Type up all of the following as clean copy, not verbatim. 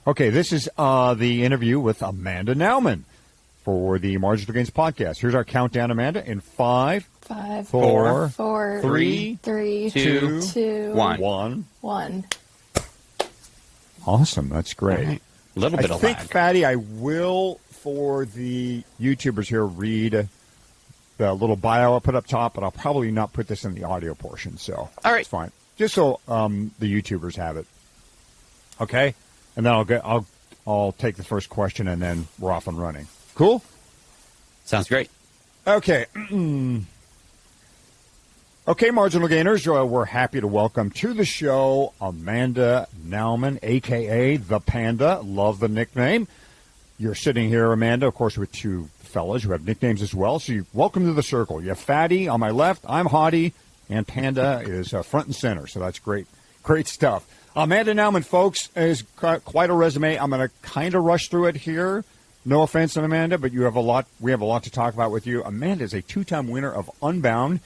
Okay, this is the interview with Amanda Nauman for the Marginal Gains podcast. Here's our countdown, Amanda, in 5, 4, 3, 2, 1. Awesome. That's great. Right. A little bit of lag. I think, Fatty, I will, for the YouTubers here, read the little bio I put up top, but I'll probably not put this in the audio portion, so all right. It's fine. Just so the YouTubers have it. Okay? And then I'll take the first question, and then we're off and running. Cool? Sounds great. Okay. Okay, Marginal Gainers, we're happy to welcome to the show Amanda Nauman, a.k.a. the Panda. Love the nickname. You're sitting here, Amanda, of course, with two fellas who have nicknames as well. So welcome to the circle. You have Fatty on my left, I'm Hottie, and Panda is front and center. So that's great. Great stuff. Amanda Nauman, folks, has quite a resume. I'm going to kind of rush through it here. No offense, Amanda, but we have a lot to talk about with you. Amanda is a two-time winner of Unbound.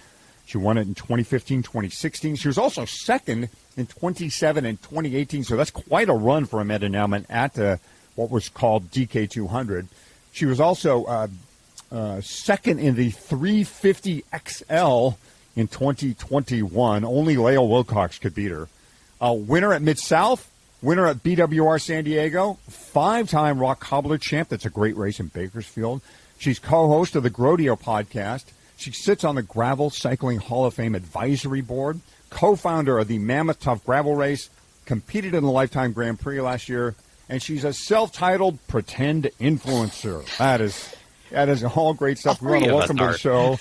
She won it in 2015, 2016. She was also second in 2017 and 2018. So that's quite a run for Amanda Nauman at what was called DK200. She was also second in the 350 XL in 2021. Only Lael Wilcox could beat her. Winner at Mid-South, winner at BWR San Diego, 5-time Rock Cobbler champ. That's a great race in Bakersfield. She's co-host of the Groadio Podcast. She sits on the Gravel Cycling Hall of Fame Advisory Board, co-founder of the Mammoth Tough Gravel Race, competed in the LIfeTime Grand Prix last year, and she's a self-titled pretend influencer. That is all great stuff. We want to welcome to the show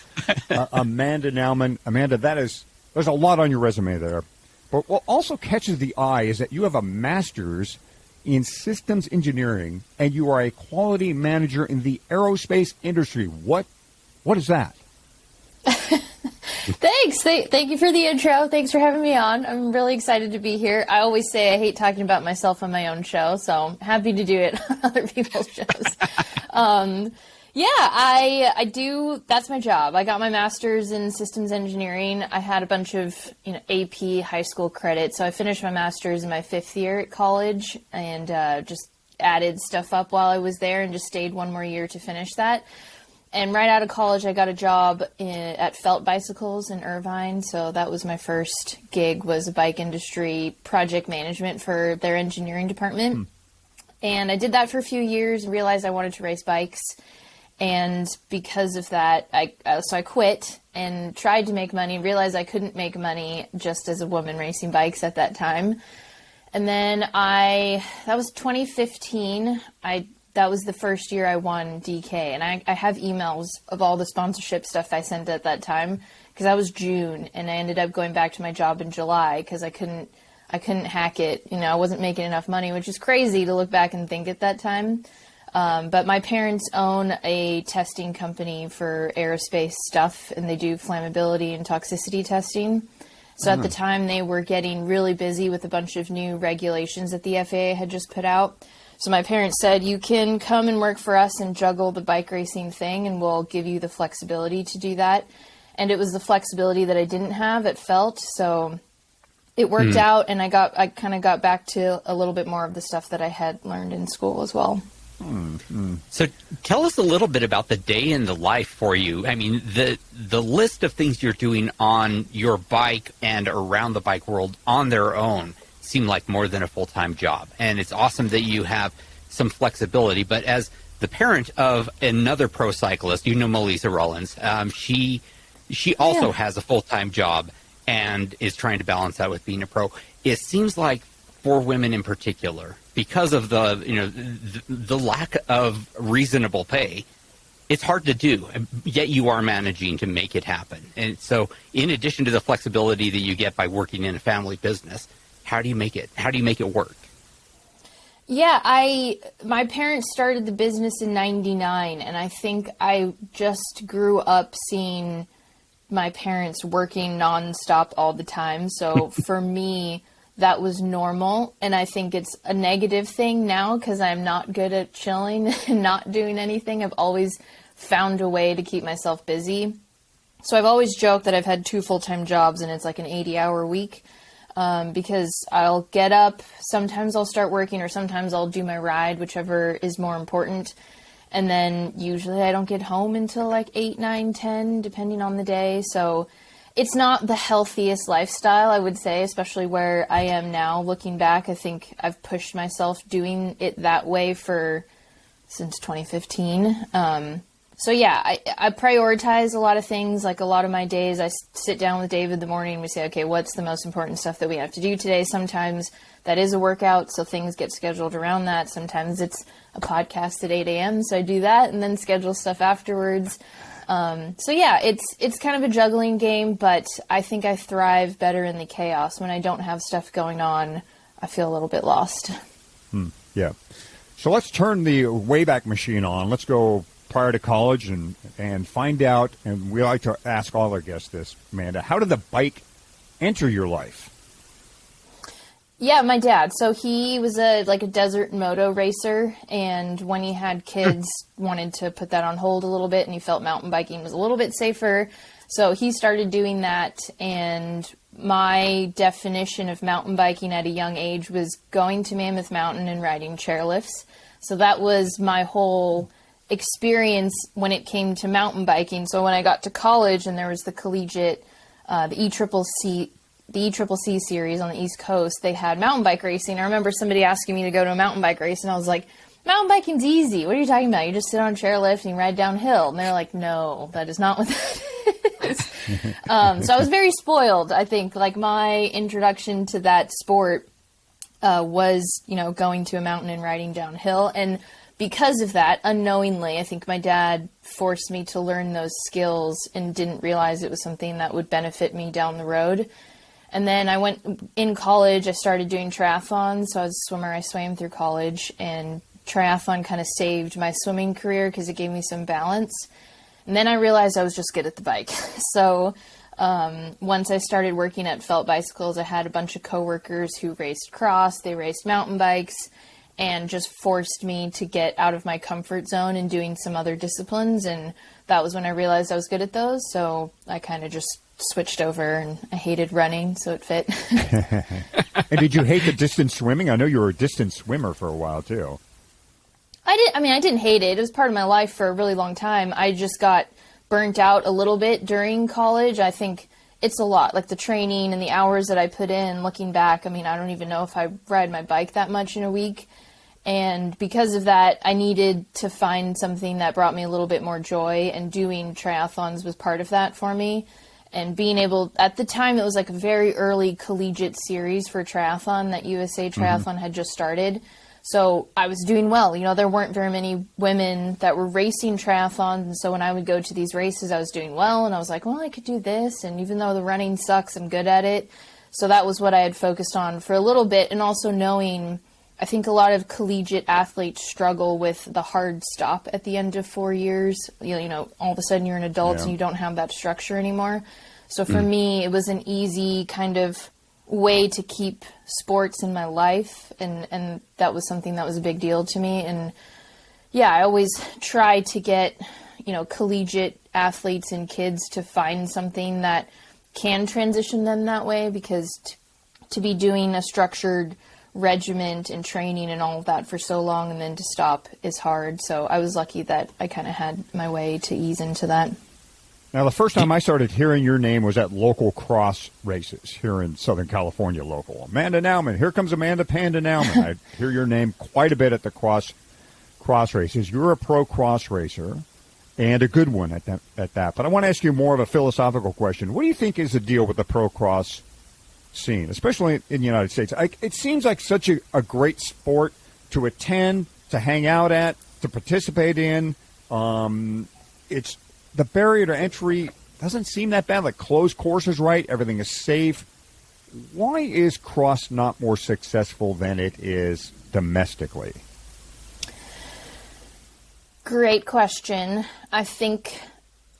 Amanda Nauman. Amanda, there's a lot on your resume there. But what also catches the eye is that you have a master's in systems engineering, and you are a quality manager in the aerospace industry. What is that? Thanks. Thank you for the intro. Thanks for having me on. I'm really excited to be here. I always say I hate talking about myself on my own show, so I'm happy to do it on other people's shows. Yeah, I do. That's my job. I got my master's in systems engineering. I had a bunch of AP high school credits, so I finished my master's in my 5th year at college and just added stuff up while I was there and just stayed one more year to finish that. And right out of college, I got a job at Felt Bicycles in Irvine. So that was my first gig, was a bike industry project management for their engineering department. And I did that for a few years and realized I wanted to race bikes. And because of that, so I quit and tried to make money, realized I couldn't make money just as a woman racing bikes at that time. And then that was 2015. That was the first year I won DK. And I have emails of all the sponsorship stuff I sent at that time because I was June and I ended up going back to my job in July because I couldn't hack it. I wasn't making enough money, which is crazy to look back and think at that time. But my parents own a testing company for aerospace stuff, and they do flammability and toxicity testing. So at the time, they were getting really busy with a bunch of new regulations that the FAA had just put out. So my parents said, you can come and work for us and juggle the bike racing thing, and we'll give you the flexibility to do that. And it was the flexibility that I didn't have at Felt, so it worked out, and I kind of got back to a little bit more of the stuff that I had learned in school as well. So tell us a little bit about the day in the life for you. I mean, the list of things you're doing on your bike and around the bike world on their own seem like more than a full-time job. And it's awesome that you have some flexibility. But as the parent of another pro cyclist, Melissa Rollins, she also has a full-time job and is trying to balance that with being a pro. It seems like for women in particular, because of the lack of reasonable pay, it's hard to do, yet you are managing to make it happen. And so in addition to the flexibility that you get by working in a family business, how do you make it work? Yeah, my parents started the business in '99, and I think I just grew up seeing my parents working nonstop all the time. So for me, that was normal, and I think it's a negative thing now because I'm not good at chilling and not doing anything. I've always found a way to keep myself busy. So I've always joked that I've had 2 full-time jobs, and it's like an 80-hour week. because I'll get up, sometimes I'll start working, or sometimes I'll do my ride, whichever is more important. And then usually I don't get home until like 8, 9, 10, depending on the day. So it's not the healthiest lifestyle, I would say, especially where I am now. Looking back, I think I've pushed myself doing it that way since 2015. So yeah, I prioritize a lot of things. Like a lot of my days, I sit down with Dave in the morning and we say, okay, what's the most important stuff that we have to do today? Sometimes that is a workout, so things get scheduled around that. Sometimes it's a podcast at 8 a.m., so I do that and then schedule stuff afterwards. So yeah, it's kind of a juggling game, but I think I thrive better in the chaos. When I don't have stuff going on, I feel a little bit lost. Yeah. So let's turn the Wayback Machine on. Let's go prior to college and find out, and we like to ask all our guests this, Amanda, how did the bike enter your life? Yeah, my dad. So he was a desert moto racer, and when he had kids, wanted to put that on hold a little bit, and he felt mountain biking was a little bit safer. So he started doing that, and my definition of mountain biking at a young age was going to Mammoth Mountain and riding chairlifts. So that was my whole experience when it came to mountain biking. So when I got to college and there was the collegiate, the ECCC series on the East Coast, they had mountain bike racing. I remember somebody asking me to go to a mountain bike race, and I was like, mountain biking's easy. What are you talking about? You just sit on a chairlift and you ride downhill. And they're like, no, that is not what that is. So I was very spoiled, I think. Like, my introduction to that sport was, going to a mountain and riding downhill. And because of that, unknowingly, I think my dad forced me to learn those skills and didn't realize it was something that would benefit me down the road. And then I went in college, I started doing triathlons. So I was a swimmer, I swam through college, and triathlon kind of saved my swimming career because it gave me some balance. And then I realized I was just good at the bike. So once I started working at Felt Bicycles, I had a bunch of coworkers who raced cross, they raced mountain bikes, and just forced me to get out of my comfort zone and doing some other disciplines. And that was when I realized I was good at those. So I kind of just switched over, and I hated running, so it fit. And did you hate the distance swimming? I know you were a distance swimmer for a while too. I didn't hate it. It was part of my life for a really long time. I just got burnt out a little bit during college. I think it's a lot, like the training and the hours that I put in. Looking back, I don't even know if I ride my bike that much in a week. And because of that, I needed to find something that brought me a little bit more joy, and doing triathlons was part of that for me. And being able, at the time, it was like a very early collegiate series for triathlon that USA Triathlon had just started. So I was doing well. There weren't very many women that were racing triathlons. And so when I would go to these races, I was doing well. And I was like, well, I could do this. And even though the running sucks, I'm good at it. So that was what I had focused on for a little bit. And also knowing, I think a lot of collegiate athletes struggle with the hard stop at the end of 4 years. All of a sudden you're an adult and you don't have that structure anymore. So for me, it was an easy kind of way to keep sports in my life. And that was something that was a big deal to me. And yeah, I always try to get, collegiate athletes and kids to find something that can transition them that way, because to be doing a structured regiment and training and all of that for so long and then to stop is hard. So I was lucky that I kind of had my way to ease into that. Now, the first time I started hearing your name was at local cross races here in Southern California local. Amanda Nauman. Here comes Amanda Panda Nauman. I hear your name quite a bit at the cross races. You're a pro cross racer, and a good one at that. But I want to ask you more of a philosophical question. What do you think is the deal with the pro cross scene, especially in the United States? It seems like such a great sport to attend, to hang out at, to participate in. It's the barrier to entry doesn't seem that bad. Like, closed courses, right? Everything is safe. Why is cross not more successful than it is domestically? Great question. I think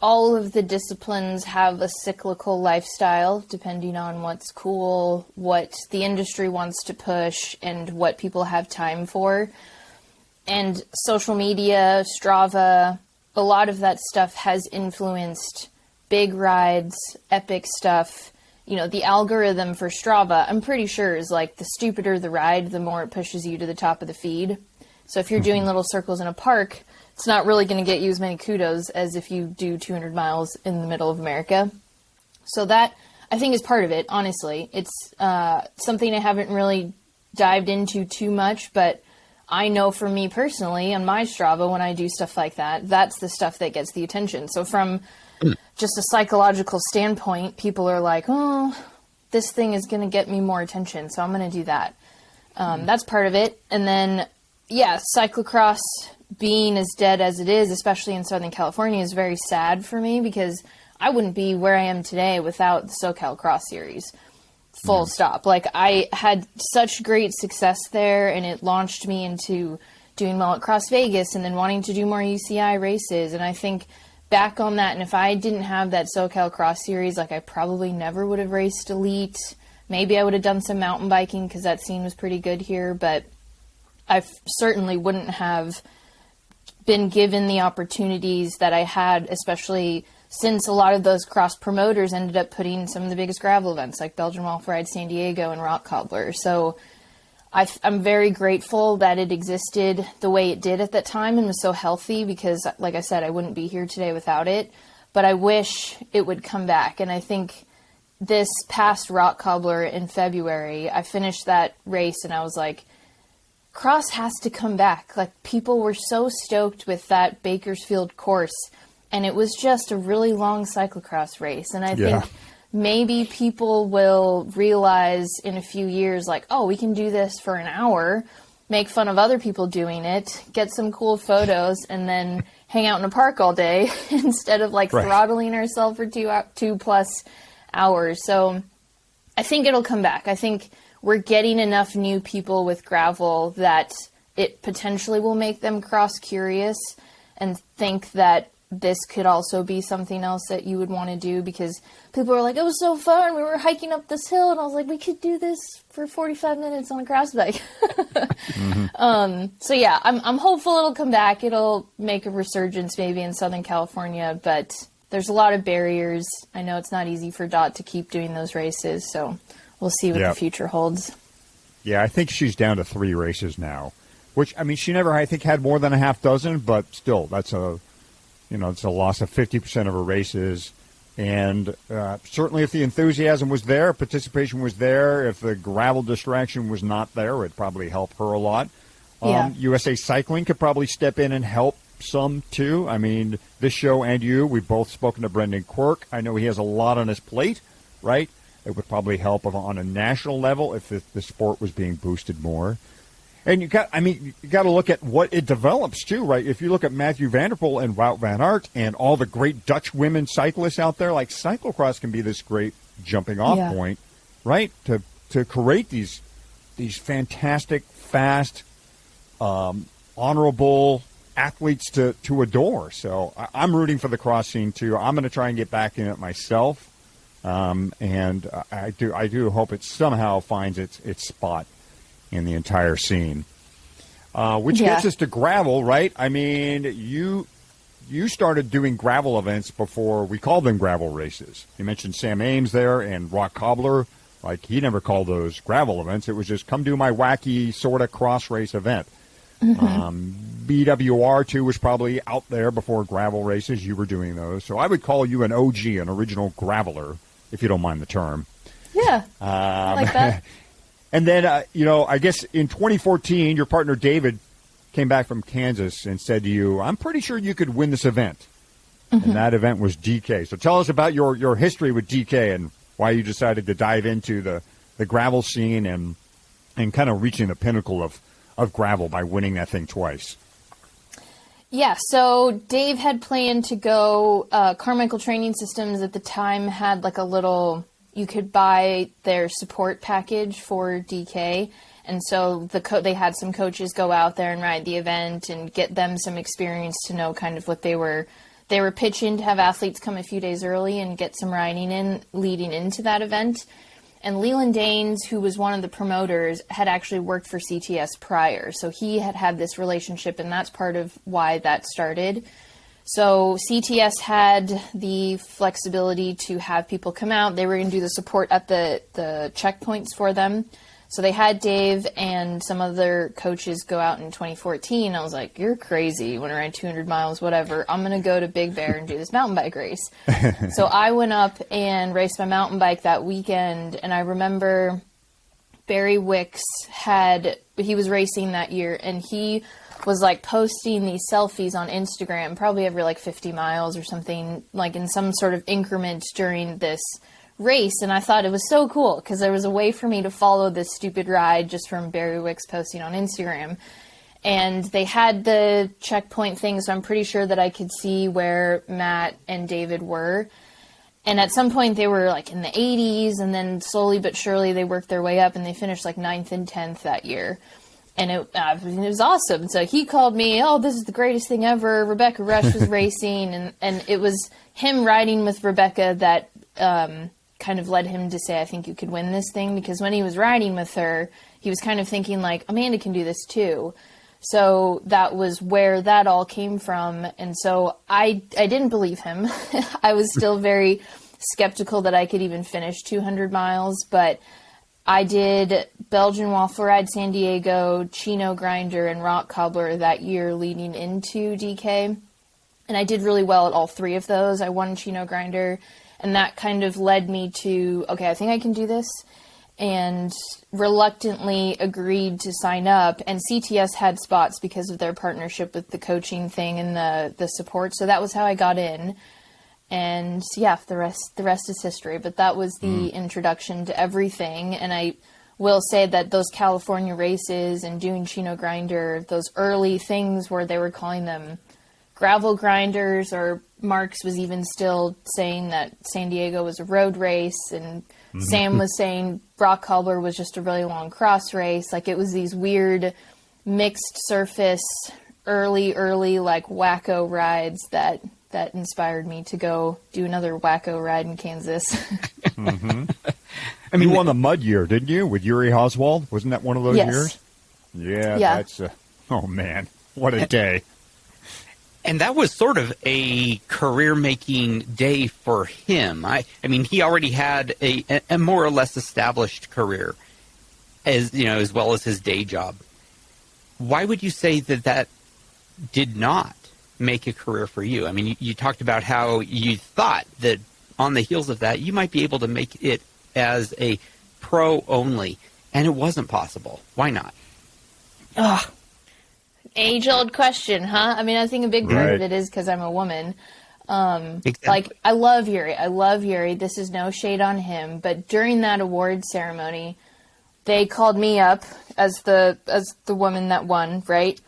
all of the disciplines have a cyclical lifestyle, depending on what's cool, what the industry wants to push, and what people have time for. And social media, Strava, a lot of that stuff has influenced big rides, epic stuff, the algorithm for Strava, I'm pretty sure, is like the stupider the ride, the more it pushes you to the top of the feed. So if you're doing little circles in a park, it's not really going to get you as many kudos as if you do 200 miles in the middle of America. So that, I think, is part of it, honestly. It's something I haven't really dived into too much, but I know for me personally, on my Strava, when I do stuff like that, that's the stuff that gets the attention. So from just a psychological standpoint, people are like, oh, this thing is going to get me more attention, so I'm going to do that. That's part of it. And then, yeah, cyclocross being as dead as it is, especially in Southern California, is very sad for me because I wouldn't be where I am today without the SoCal Cross Series. Full stop. Like, I had such great success there, and it launched me into doing well at Cross Vegas and then wanting to do more UCI races. And I think back on that, and if I didn't have that SoCal Cross Series, like, I probably never would have raced Elite. Maybe I would have done some mountain biking because that scene was pretty good here, but I certainly wouldn't have been given the opportunities that I had, especially since a lot of those cross promoters ended up putting some of the biggest gravel events like Belgian Waffle Ride San Diego and Rock Cobbler. So I'm very grateful that it existed the way it did at that time and was so healthy because, like I said, I wouldn't be here today without it. But I wish it would come back. And I think this past Rock Cobbler in February, I finished that race and I was like, cross has to come back. Like, people were so stoked with that Bakersfield course. And it was just a really long cyclocross race. And I think maybe people will realize in a few years, like, oh, we can do this for an hour, make fun of other people doing it, get some cool photos, and then hang out in a park all day instead of, like, throttling ourselves for 2+ hours. So I think it'll come back. I think we're getting enough new people with gravel that it potentially will make them cross curious and think that this could also be something else that you would want to do, because people were like, it was so fun, we were hiking up this hill, and I was like, we could do this for 45 minutes on a cross bike. So yeah, I'm hopeful it'll come back. It'll make a resurgence maybe in Southern California, but there's a lot of barriers. I know it's not easy for Dot to keep doing those races, so we'll see what the future holds. Yeah, I think she's down to 3 races now, which, I mean, she never, I think, had more than a half dozen, but still, that's it's a loss of 50% of her races. And certainly if the enthusiasm was there, participation was there, if the gravel distraction was not there, it'd probably help her a lot. USA Cycling could probably step in and help some, too. I mean, this show and you, we've both spoken to Brendan Quirk. I know he has a lot on his plate, right? It would probably help on a national level if the sport was being boosted more. And you got to look at what it develops too, right? If you look at Matthew Van Der Poel and Wout van Aert and all the great Dutch women cyclists out there, like, cyclocross can be this great jumping off point, right? To create these fantastic, fast, honorable athletes to adore. So I'm rooting for the cross scene too. I'm going to try and get back in it myself, and I do hope it somehow finds its spot in the entire scene, which gets us to gravel, right? I mean, you started doing gravel events before we called them gravel races. You mentioned Sam Ames there and Rock Cobbler. Like, he never called those gravel events. It was just, come do my wacky sort of cross race event. BWR, too, was probably out there before gravel races. You were doing those. So I would call you an OG, an original graveler, if you don't mind the term. Yeah, I like that. And then, I guess in 2014, your partner David came back from Kansas and said to you, I'm pretty sure you could win this event. And that event was DK. So tell us about your history with DK and why you decided to dive into the gravel scene and kind of reaching the pinnacle of gravel by winning that thing twice. Yeah, so Dave had planned to go, Carmichael Training Systems at the time had like a little, you could buy their support package for DK. And so they had some coaches go out there and ride the event and get them some experience to know kind of what they were pitching to have athletes come a few days early and get some riding in leading into that event. And Leland Danes, who was one of the promoters, had actually worked for CTS prior. So he had this relationship, and that's part of why that started. So CTS had the flexibility to have people come out. They were going to do the support at the checkpoints for them. So they had Dave and some other coaches go out in 2014. I was like, you're crazy. You want to ride 200 miles, whatever. I'm going to go to Big Bear and do this mountain bike race. So I went up and raced my mountain bike that weekend. And I remember Barry Wicks he was racing that year, and he was like posting these selfies on Instagram, probably every like 50 miles or something, like in some sort of increment during this race. And I thought it was so cool because there was a way for me to follow this stupid ride just from Barry Wicks posting on Instagram. And they had the checkpoint thing, so I'm pretty sure that I could see where Matt and David were. And at some point they were like in the 80s, and then slowly but surely they worked their way up, and they finished like 9th and 10th that year. And it was awesome. So he called me, oh, this is the greatest thing ever. Rebecca Rush was racing. And it was him riding with Rebecca that kind of led him to say, I think you could win this thing. Because when he was riding with her, he was kind of thinking like, Amanda can do this too. So that was where that all came from. And so I didn't believe him. I was still very skeptical that I could even finish 200 miles. But I did Belgian Waffle Ride San Diego, Chino Grinder, and Rock Cobbler that year leading into DK. And I did really well at all three of those. I won Chino Grinder, and that kind of led me to, okay, I think I can do this. And reluctantly agreed to sign up. And CTS had spots because of their partnership with the coaching thing and the support. So that was how I got in. And yeah, the rest is history. But that was the introduction to everything. And I will say that those California races and doing Chino Grinder, those early things where they were calling them gravel grinders, or Marks was even still saying that San Diego was a road race, and Sam was saying Rock Cobbler was just a really long cross race. Like, it was these weird mixed surface, early like wacko rides that inspired me to go do another wacko ride in Kansas. I mean, you won the mud year, didn't you, with Yuri Oswald? Wasn't that one of those years? Yeah. That's oh man, what a day. And that was sort of a career-making day for him. I mean, he already had a more or less established career, as well as his day job. Why would you say that did not make a career for you? I mean, you talked about how you thought that on the heels of that, you might be able to make it as a pro only, and it wasn't possible. Why not? Ugh. Age-old question, huh? I mean, I think a big part of it is because I'm a woman. Exactly. Like, I love Yuri. This is no shade on him. But during that award ceremony, they called me up as the woman that won, right?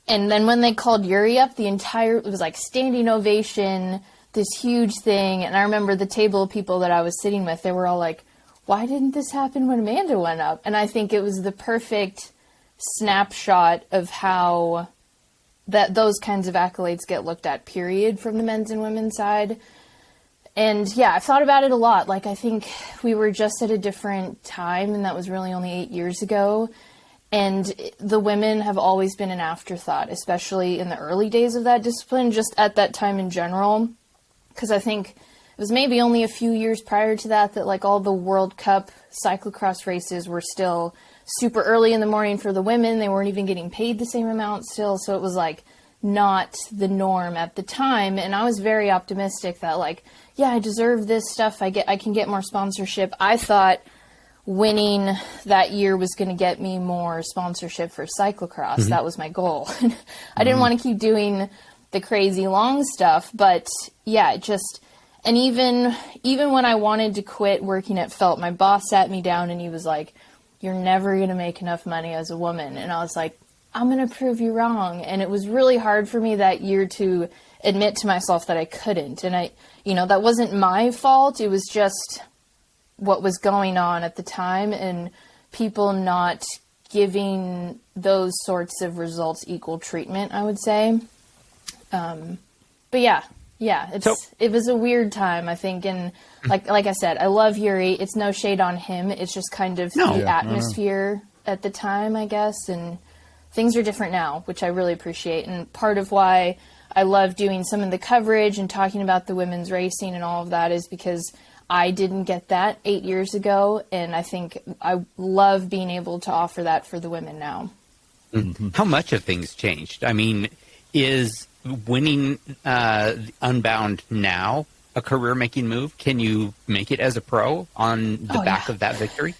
And then when they called Yuri up, it was like standing ovation, this huge thing. And I remember the table of people that I was sitting with, they were all like, why didn't this happen when Amanda went up? And I think it was the perfect snapshot of how those kinds of accolades get looked at, period, from the men's and women's side. And yeah, I've thought about it a lot. Like, I think we were just at a different time, and that was really only 8 years ago. And the women have always been an afterthought, especially in the early days of that discipline, just at that time in general. Because I think it was maybe only a few years prior to that like all the World Cup cyclocross races were still super early in the morning for the women. They weren't even getting paid the same amount still. So it was like not the norm at the time. And I was very optimistic that like, yeah, I deserve this stuff. I can get more sponsorship. I thought winning that year was going to get me more sponsorship for cyclocross. That was my goal. I didn't want to keep doing the crazy long stuff, but yeah, and even when I wanted to quit working at Felt, my boss sat me down and he was like, you're never going to make enough money as a woman. And I was like, I'm going to prove you wrong. And it was really hard for me that year to admit to myself that I couldn't. And that wasn't my fault. It was just what was going on at the time, and people not giving those sorts of results equal treatment, I would say. But yeah, it was a weird time, I think. And like I said, I love Yuri. It's no shade on him. It's just kind of the atmosphere at the time, I guess. And things are different now, which I really appreciate. And part of why I love doing some of the coverage and talking about the women's racing and all of that is because I didn't get that 8 years ago, and I think I love being able to offer that for the women now. Mm-hmm. How much have things changed? I mean, is winning Unbound now a career-making move? Can you make it as a pro on the back of that victory?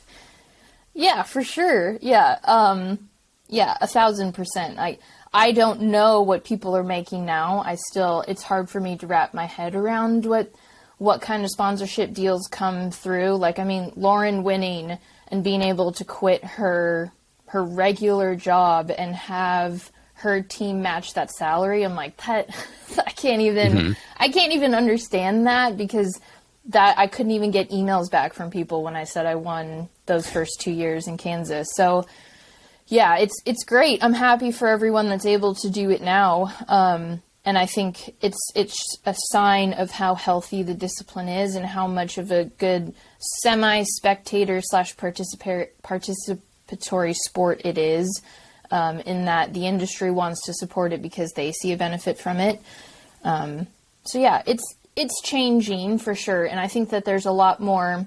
Yeah, for sure. Yeah, 1,000%. I don't know what people are making now. It's hard for me to wrap my head around what kind of sponsorship deals come through. Like, I mean, Lauren winning and being able to quit her regular job and have her team match that salary. I'm like, that I can't even understand that, because that I couldn't even get emails back from people when I said I won those first 2 years in Kansas. So yeah, it's great. I'm happy for everyone that's able to do it now. And I think it's a sign of how healthy the discipline is and how much of a good semi-spectator / participatory sport it is, in that the industry wants to support it because they see a benefit from it. So yeah, it's changing for sure. And I think that there's a lot more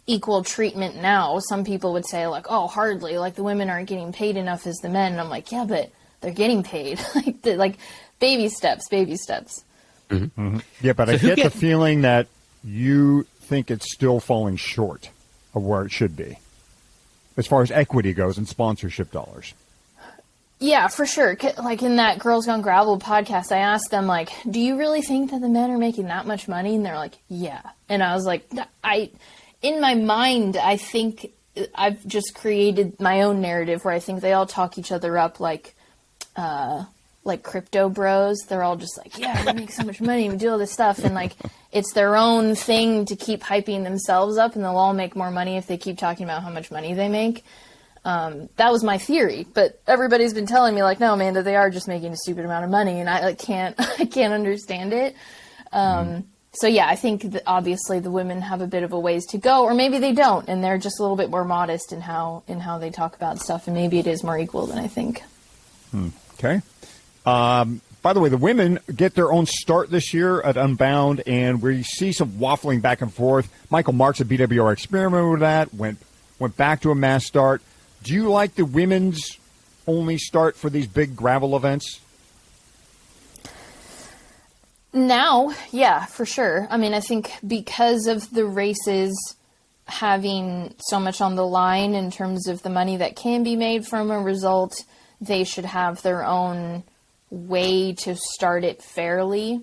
equal treatment now. Some people would say like, oh, hardly, like the women aren't getting paid enough as the men. And I'm like, yeah, but they're getting paid. like baby steps. Mm-hmm. Mm-hmm. Yeah, but so I get the feeling that you think it's still falling short of where it should be as far as equity goes and sponsorship dollars. Yeah, for sure. Like in that Girls Gone Gravel podcast, I asked them, like, do you really think that the men are making that much money? And they're like, yeah. And I was like, in my mind, I think I've just created my own narrative where I think they all talk each other up like crypto bros. They're all just like, yeah, we make so much money, we do all this stuff. And like, it's their own thing to keep hyping themselves up, and they'll all make more money if they keep talking about how much money they make. That was my theory, but everybody's been telling me like, no, Amanda, they are just making a stupid amount of money, and I can't understand it. So yeah, I think that obviously the women have a bit of a ways to go, or maybe they don't, and they're just a little bit more modest in how they talk about stuff, and maybe it is more equal than I think. Okay. By the way, the women get their own start this year at Unbound, and we see some waffling back and forth. Michael Marks at BWR experimented with that, went back to a mass start. Do you like the women's only start for these big gravel events? Now, yeah, for sure. I mean, I think because of the races having so much on the line in terms of the money that can be made from a result, they should have their own way to start it fairly.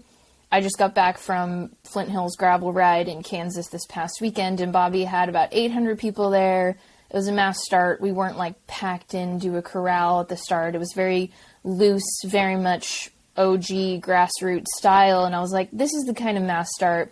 I just got back from Flint Hills Gravel Ride in Kansas this past weekend, and Bobby had about 800 people there. It was a mass start. We weren't like packed into a corral at the start. It was very loose, very much OG grassroots style. And I was like, this is the kind of mass start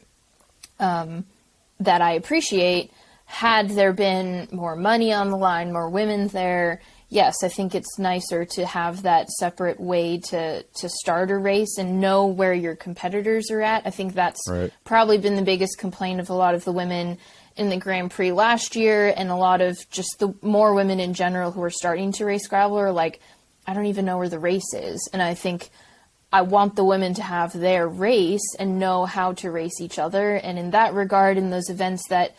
that I appreciate. Had there been more money on the line, more women there, yes, I think it's nicer to have that separate way to start a race and know where your competitors are at. I think that's probably been the biggest complaint of a lot of the women in the Grand Prix last year, and a lot of just the more women in general who are starting to race gravel are like, I don't even know where the race is. And I think I want the women to have their race and know how to race each other. And in that regard, in those events that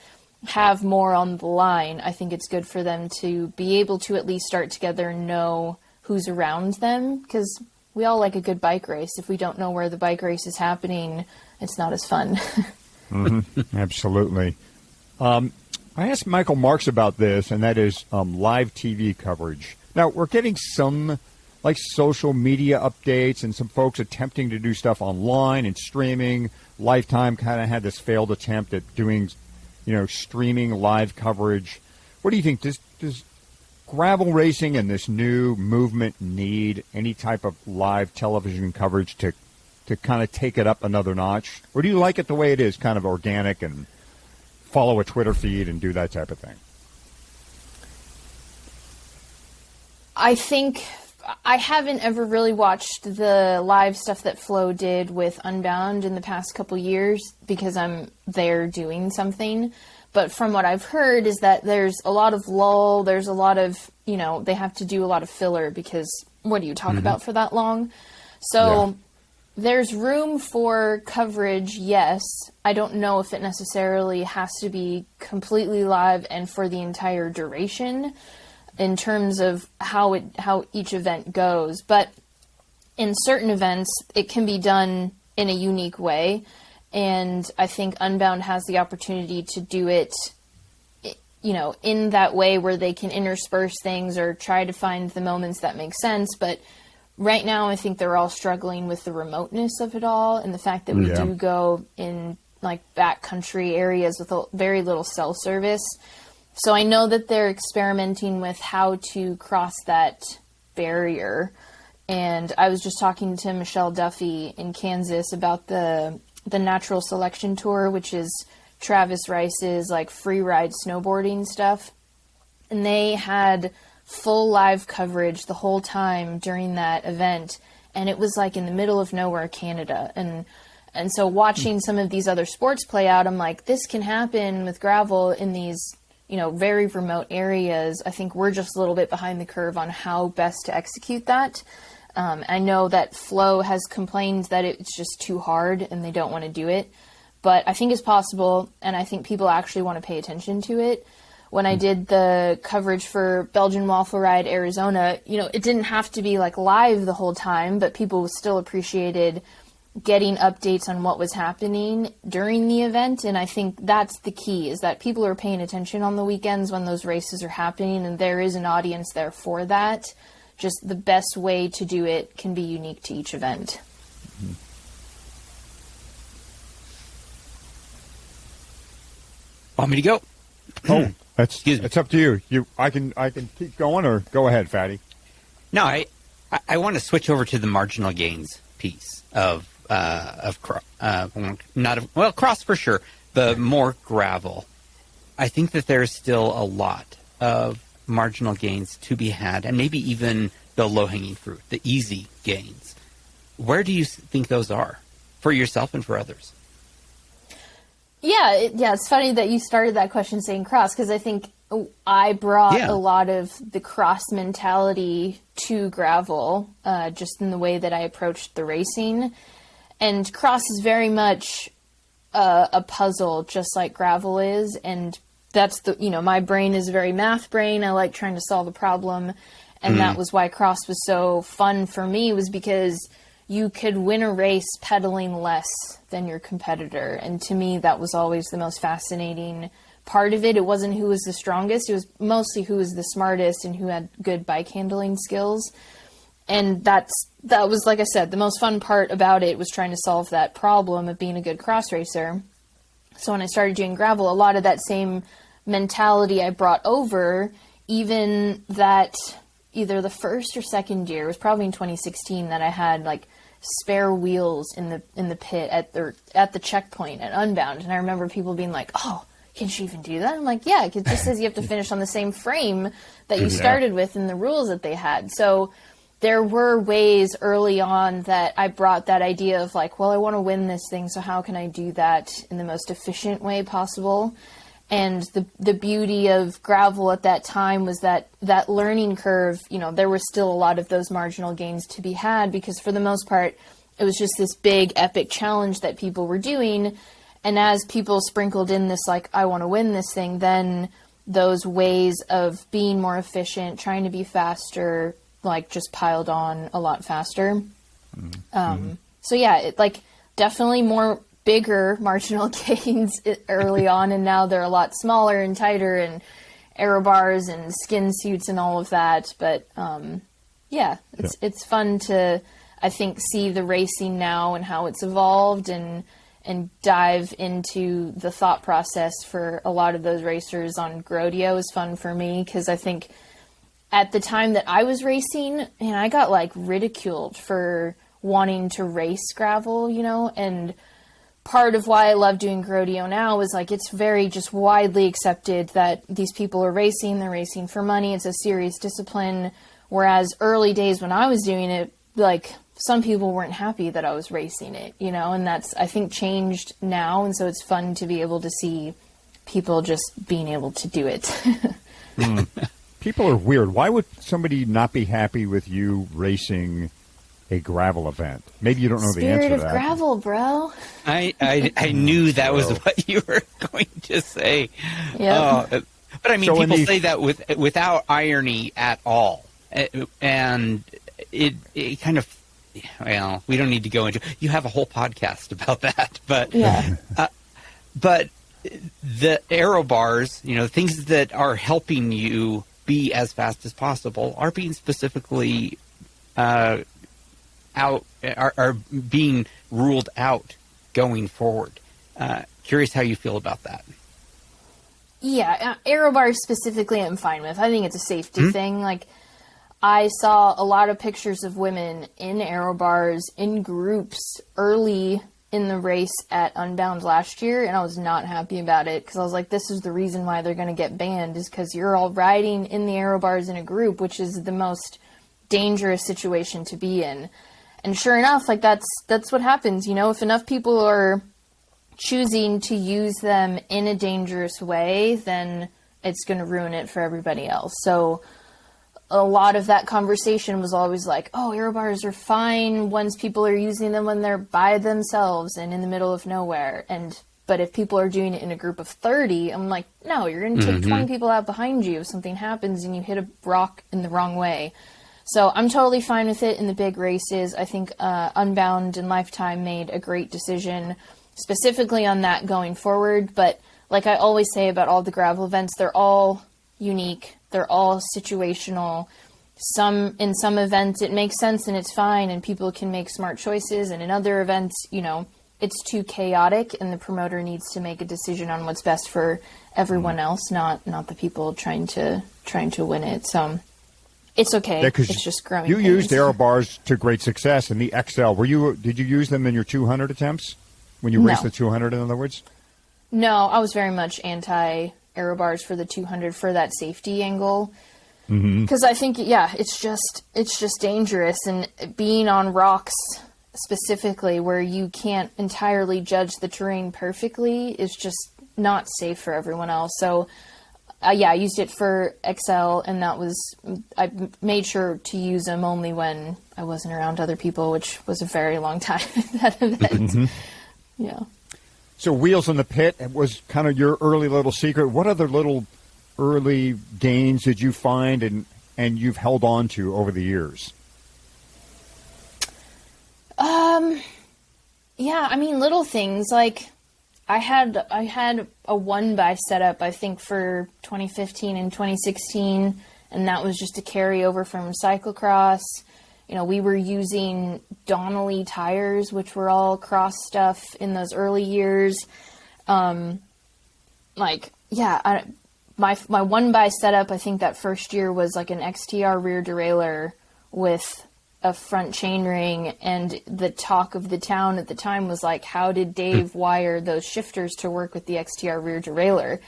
have more on the line, I think it's good for them to be able to at least start together and know who's around them, because we all like a good bike race. If we don't know where the bike race is happening, it's not as fun. Mm-hmm. Absolutely. I asked Michael Marks about this, and that is live TV coverage. Now, we're getting some like social media updates and some folks attempting to do stuff online and streaming. LIfeTime kind of had this failed attempt at doing, streaming live coverage. What do you think? Does gravel racing and this new movement need any type of live television coverage to kind of take it up another notch? Or do you like it the way it is, kind of organic and follow a Twitter feed and do that type of thing? I think I haven't ever really watched the live stuff that Flo did with Unbound in the past couple years because I'm there doing something. But from what I've heard is that there's a lot of lull, there's a lot of, they have to do a lot of filler because what do you talk about for that long? So there's room for coverage, yes. I don't know if it necessarily has to be completely live and for the entire duration in terms of how each event goes. But in certain events, it can be done in a unique way. And I think Unbound has the opportunity to do it, in that way where they can intersperse things or try to find the moments that make sense. But right now, I think they're all struggling with the remoteness of it all and the fact that we do go in like backcountry areas with very little cell service. So I know that they're experimenting with how to cross that barrier. And I was just talking to Michelle Duffy in Kansas about the Natural Selection Tour, which is Travis Rice's like free ride snowboarding stuff. And they had full live coverage the whole time during that event. And it was like in the middle of nowhere, Canada. And so watching some of these other sports play out, I'm like, this can happen with gravel in these, very remote areas. I think we're just a little bit behind the curve on how best to execute that. I know that Flow has complained that it's just too hard and they don't want to do it, but I think it's possible, and I think people actually want to pay attention to it. When I did the coverage for Belgian Waffle Ride Arizona, it didn't have to be like live the whole time, but people still appreciated getting updates on what was happening during the event. And I think that's the key, is that people are paying attention on the weekends when those races are happening, and there is an audience there for that. Just the best way to do it can be unique to each event. Want me to go? Oh, it's up to you. I can keep going, or go ahead, Fatty. No, I want to switch over to the marginal gains piece of cross for sure, but more gravel. I think that there's still a lot of marginal gains to be had, and maybe even the low-hanging fruit, the easy gains. Where do you think those are for yourself and for others? It's funny that you started that question saying cross, because I think I brought a lot of the cross mentality to gravel, just in the way that I approached the racing. And cross is very much a puzzle, just like gravel is, and that's my brain is a very math brain. I like trying to solve a problem. And that was why cross was so fun for me, was because you could win a race pedaling less than your competitor. And to me, that was always the most fascinating part of it. It wasn't who was the strongest. It was mostly who was the smartest and who had good bike handling skills. And that was, like I said, the most fun part about it was trying to solve that problem of being a good cross racer. So when I started doing gravel, a lot of that same mentality I brought over, even that either the first or second year, it was probably in 2016, that I had like spare wheels in the pit at the checkpoint at Unbound. And I remember people being like, oh, can she even do that? I'm like, yeah, it just says you have to finish on the same frame that you started with in the rules that they had. So there were ways early on that I brought that idea of like, well, I want to win this thing, so how can I do that in the most efficient way possible? And the beauty of gravel at that time was that learning curve, there was still a lot of those marginal gains to be had, because for the most part, it was just this big epic challenge that people were doing. And as people sprinkled in this, like, I want to win this thing, then those ways of being more efficient, trying to be faster, like, just piled on a lot faster. So yeah, definitely more bigger marginal gains early on, and now they're a lot smaller and tighter, and Aerobars and skin suits and all of that. But it's fun to, I think, see the racing now and how it's evolved, and dive into the thought process for a lot of those racers on Groadio is fun for me, because I think at the time that I was racing, and I got like ridiculed for wanting to race gravel, and part of why I love doing Groadio now is like, it's very just widely accepted that these people are racing, they're racing for money, it's a serious discipline. Whereas early days when I was doing it, like, some people weren't happy that I was racing it, and that's, I think, changed now. And so it's fun to be able to see people just being able to do it. People are weird. Why would somebody not be happy with you racing a gravel event? Maybe you don't know the answer to that. Spirit of gravel, bro. I knew that was what you were going to say. Yeah. But I mean, people say that without irony at all. And it kind of, well, we don't need to go into, you have a whole podcast about that, but, but the Aerobars, things that are helping you be as fast as possible are being specifically are being ruled out going forward. Curious how you feel about that. Yeah, Aerobars specifically I'm fine with. I think it's a safety thing. Like, I saw a lot of pictures of women in Aerobars in groups early in the race at Unbound last year, and I was not happy about it because I was like, this is the reason why they're going to get banned, is because you're all riding in the Aerobars in a group, which is the most dangerous situation to be in. And sure enough, like that's what happens. If enough people are choosing to use them in a dangerous way, then it's going to ruin it for everybody else. So a lot of that conversation was always like, oh, Aerobars are fine once people are using them when they're by themselves and in the middle of nowhere. But if people are doing it in a group of 30, I'm like, no, you're going to take 20 people out behind you if something happens and you hit a rock in the wrong way. So I'm totally fine with it in the big races. I think Unbound and LIfeTime made a great decision specifically on that going forward. But like I always say about all the gravel events, they're all unique. They're all situational. In some events it makes sense and it's fine and people can make smart choices. And in other events, it's too chaotic and the promoter needs to make a decision on what's best for everyone else, not the people trying to win it. So it's okay. Yeah, it's just growing. You used Aerobars to great success in the XL. Did you use them in your 200 attempts? When you raced the 200, in other words? No, I was very much anti-Aerobars for the 200 for that safety angle. Because I think, it's just dangerous. And being on rocks specifically where you can't entirely judge the terrain perfectly is just not safe for everyone else. So, I used it for XL, and I made sure to use them only when I wasn't around other people, which was a very long time at that event. Yeah. So Wheels in the Pit was kind of your early little secret. What other little early gains did you find and you've held on to over the years? Little things like I had a 1x setup, I think, for 2015 and 2016, and that was just a carryover from cyclocross. We were using Donnelly tires, which were all cross stuff in those early years. My 1x setup, I think that first year was like an XTR rear derailleur with a front chainring, and the talk of the town at the time was like, how did Dave wire those shifters to work with the XTR rear derailleur?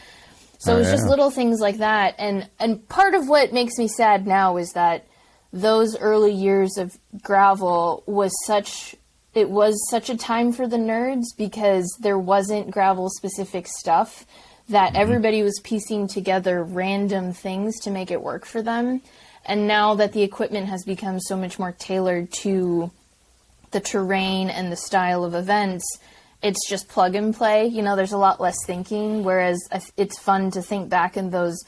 So it was just little things like that. And part of what makes me sad now is that those early years of gravel was such a time for the nerds because there wasn't gravel specific stuff that everybody was piecing together random things to make it work for them. And now that the equipment has become so much more tailored to the terrain and the style of events, it's just plug and play. There's a lot less thinking, whereas it's fun to think back in those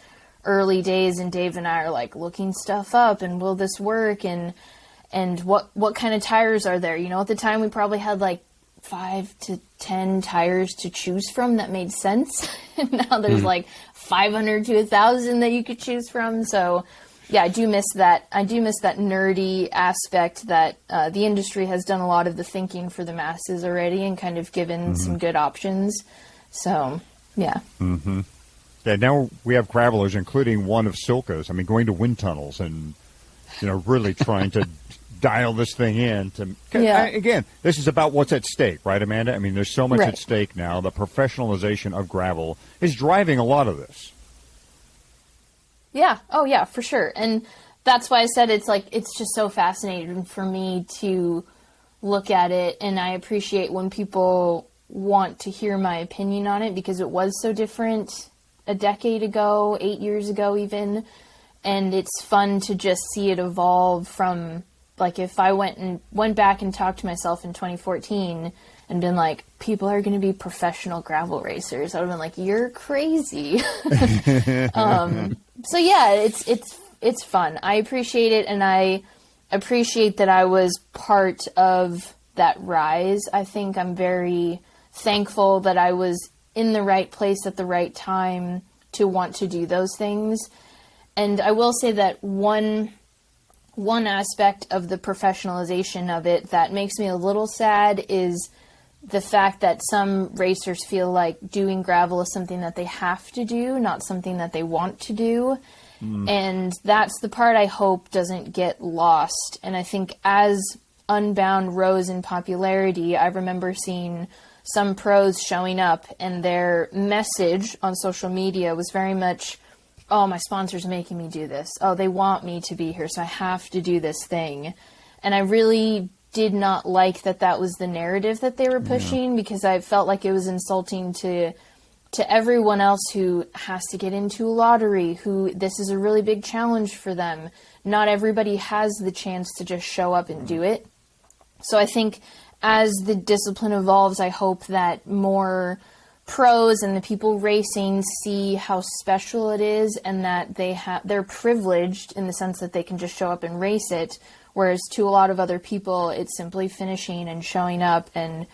early days, and Dave and I are like looking stuff up and will this work and what kind of tires are there? At the time we probably had like 5 to 10 tires to choose from that made sense. And now there's like 500 to 1,000 that you could choose from. So I do miss that. I do miss that nerdy aspect that the industry has done a lot of the thinking for the masses already and kind of given some good options. So, yeah. Yeah, now we have gravelers, including one of SILCA's, going to wind tunnels and, really trying to dial this thing in. Again, this is about what's at stake, right, Amanda? There's so much at stake now. The professionalization of gravel is driving a lot of this. Yeah. Oh, yeah, for sure. And that's why I said it's just so fascinating for me to look at it. And I appreciate when people want to hear my opinion on it because it was so different a decade ago, 8 years ago even. And it's fun to just see it evolve from, like, if I went back and talked to myself in 2014 and been like, people are going to be professional gravel racers, I would have been like, you're crazy. So yeah, it's fun. I appreciate it, and I appreciate that I was part of that rise. I think I'm very thankful that I was in the right place at the right time to want to do those things. And I will say that one aspect of the professionalization of it that makes me a little sad is the fact that some racers feel like doing gravel is something that they have to do, not something that they want to do. And that's the part I hope doesn't get lost. And I think as Unbound rose in popularity, I remember seeing some pros showing up, and their message on social media was very much, oh, my sponsor's making me do this. Oh, they want me to be here, so I have to do this thing. And I really did not like that was the narrative that they were pushing, because I felt like it was insulting to everyone else who has to get into a lottery, who this is a really big challenge for them. Not everybody has the chance to just show up and do it. So I think as the discipline evolves, I hope that more pros and the people racing see how special it is, and that they're privileged in the sense that they can just show up and race it, whereas to a lot of other people, it's simply finishing and showing up and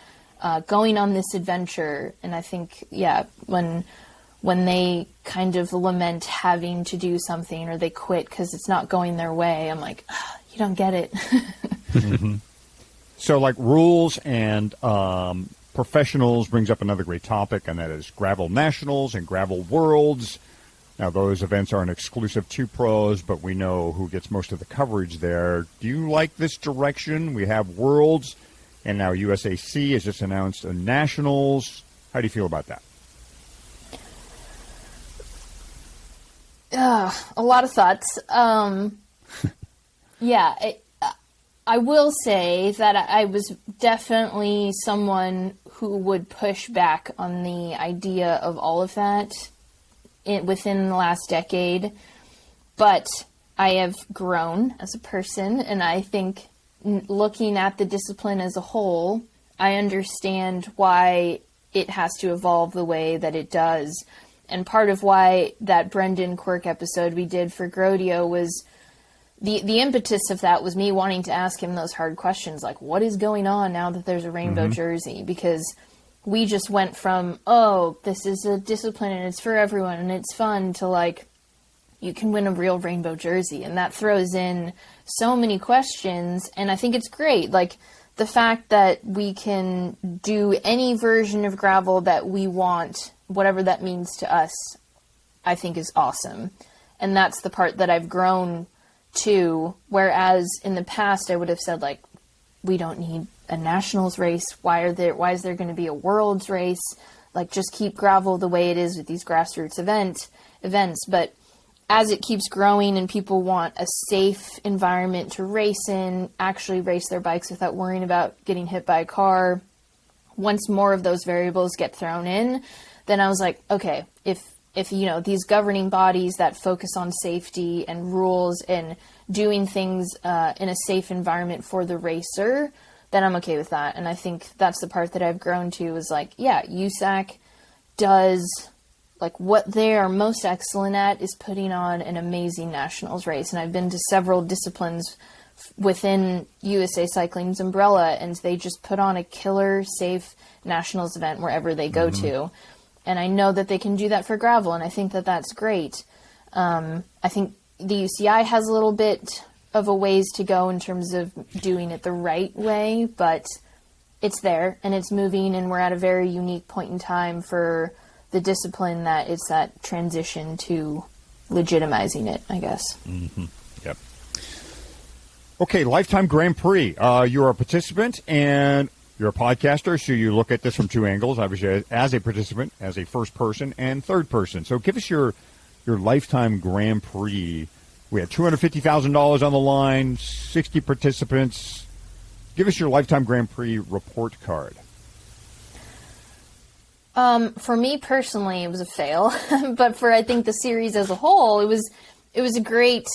going on this adventure. And I think, yeah, when they kind of lament having to do something, or they quit because it's not going their way, I'm like, you don't get it. Mm-hmm. So, like, rules and professionals brings up another great topic, and that is gravel nationals and gravel worlds. Now, those events aren't exclusive to pros, but we know who gets most of the coverage there. Do you like this direction? We have worlds, and now USAC has just announced a nationals. How do you feel about that? A lot of thoughts. Yeah, I will say that I was definitely someone who would push back on the idea of all of that within the last decade. But I have grown as a person, and I think looking at the discipline as a whole, I understand why it has to evolve the way that it does. And part of why that Brendan Quirk episode we did for Groadio was the impetus of that was me wanting to ask him those hard questions, like, what is going on now that there's a rainbow jersey? Because we just went from, oh, this is a discipline and it's for everyone and it's fun, to like, you can win a real rainbow jersey. And that throws in so many questions. And I think it's great. Like, the fact that we can do any version of gravel that we want, whatever that means to us, I think is awesome. And that's the part that I've grown to. Whereas in the past, I would have said, like, we don't need a nationals race. Why is there going to be a worlds race? Like, just keep gravel the way it is with these grassroots events. But as it keeps growing and people want a safe environment to race in, actually race their bikes without worrying about getting hit by a car, once more of those variables get thrown in, then I was like, okay, if these governing bodies that focus on safety and rules and doing things in a safe environment for the racer, then I'm okay with that. And I think that's the part that I've grown to, is like, yeah, USAC does, like, what they are most excellent at is putting on an amazing nationals race. And I've been to several disciplines within USA Cycling's umbrella, and they just put on a killer, safe nationals event wherever they go to. And I know that they can do that for gravel, and I think that that's great. I think the UCI has a little bit of a ways to go in terms of doing it the right way, but it's there, and it's moving, and we're at a very unique point in time for the discipline that it's that transition to legitimizing it, I guess. Mm-hmm. Yep. Okay, LIfeTime Grand Prix. You're a participant, and you're a podcaster, so you look at this from two angles, obviously, as a participant, as a first person, and third person. So give us your LIfeTime Grand Prix. We had $250,000 on the line, 60 participants. Give us your LIfeTime Grand Prix report card. For me personally, it was a fail, but for, I think, the series as a whole, it was a great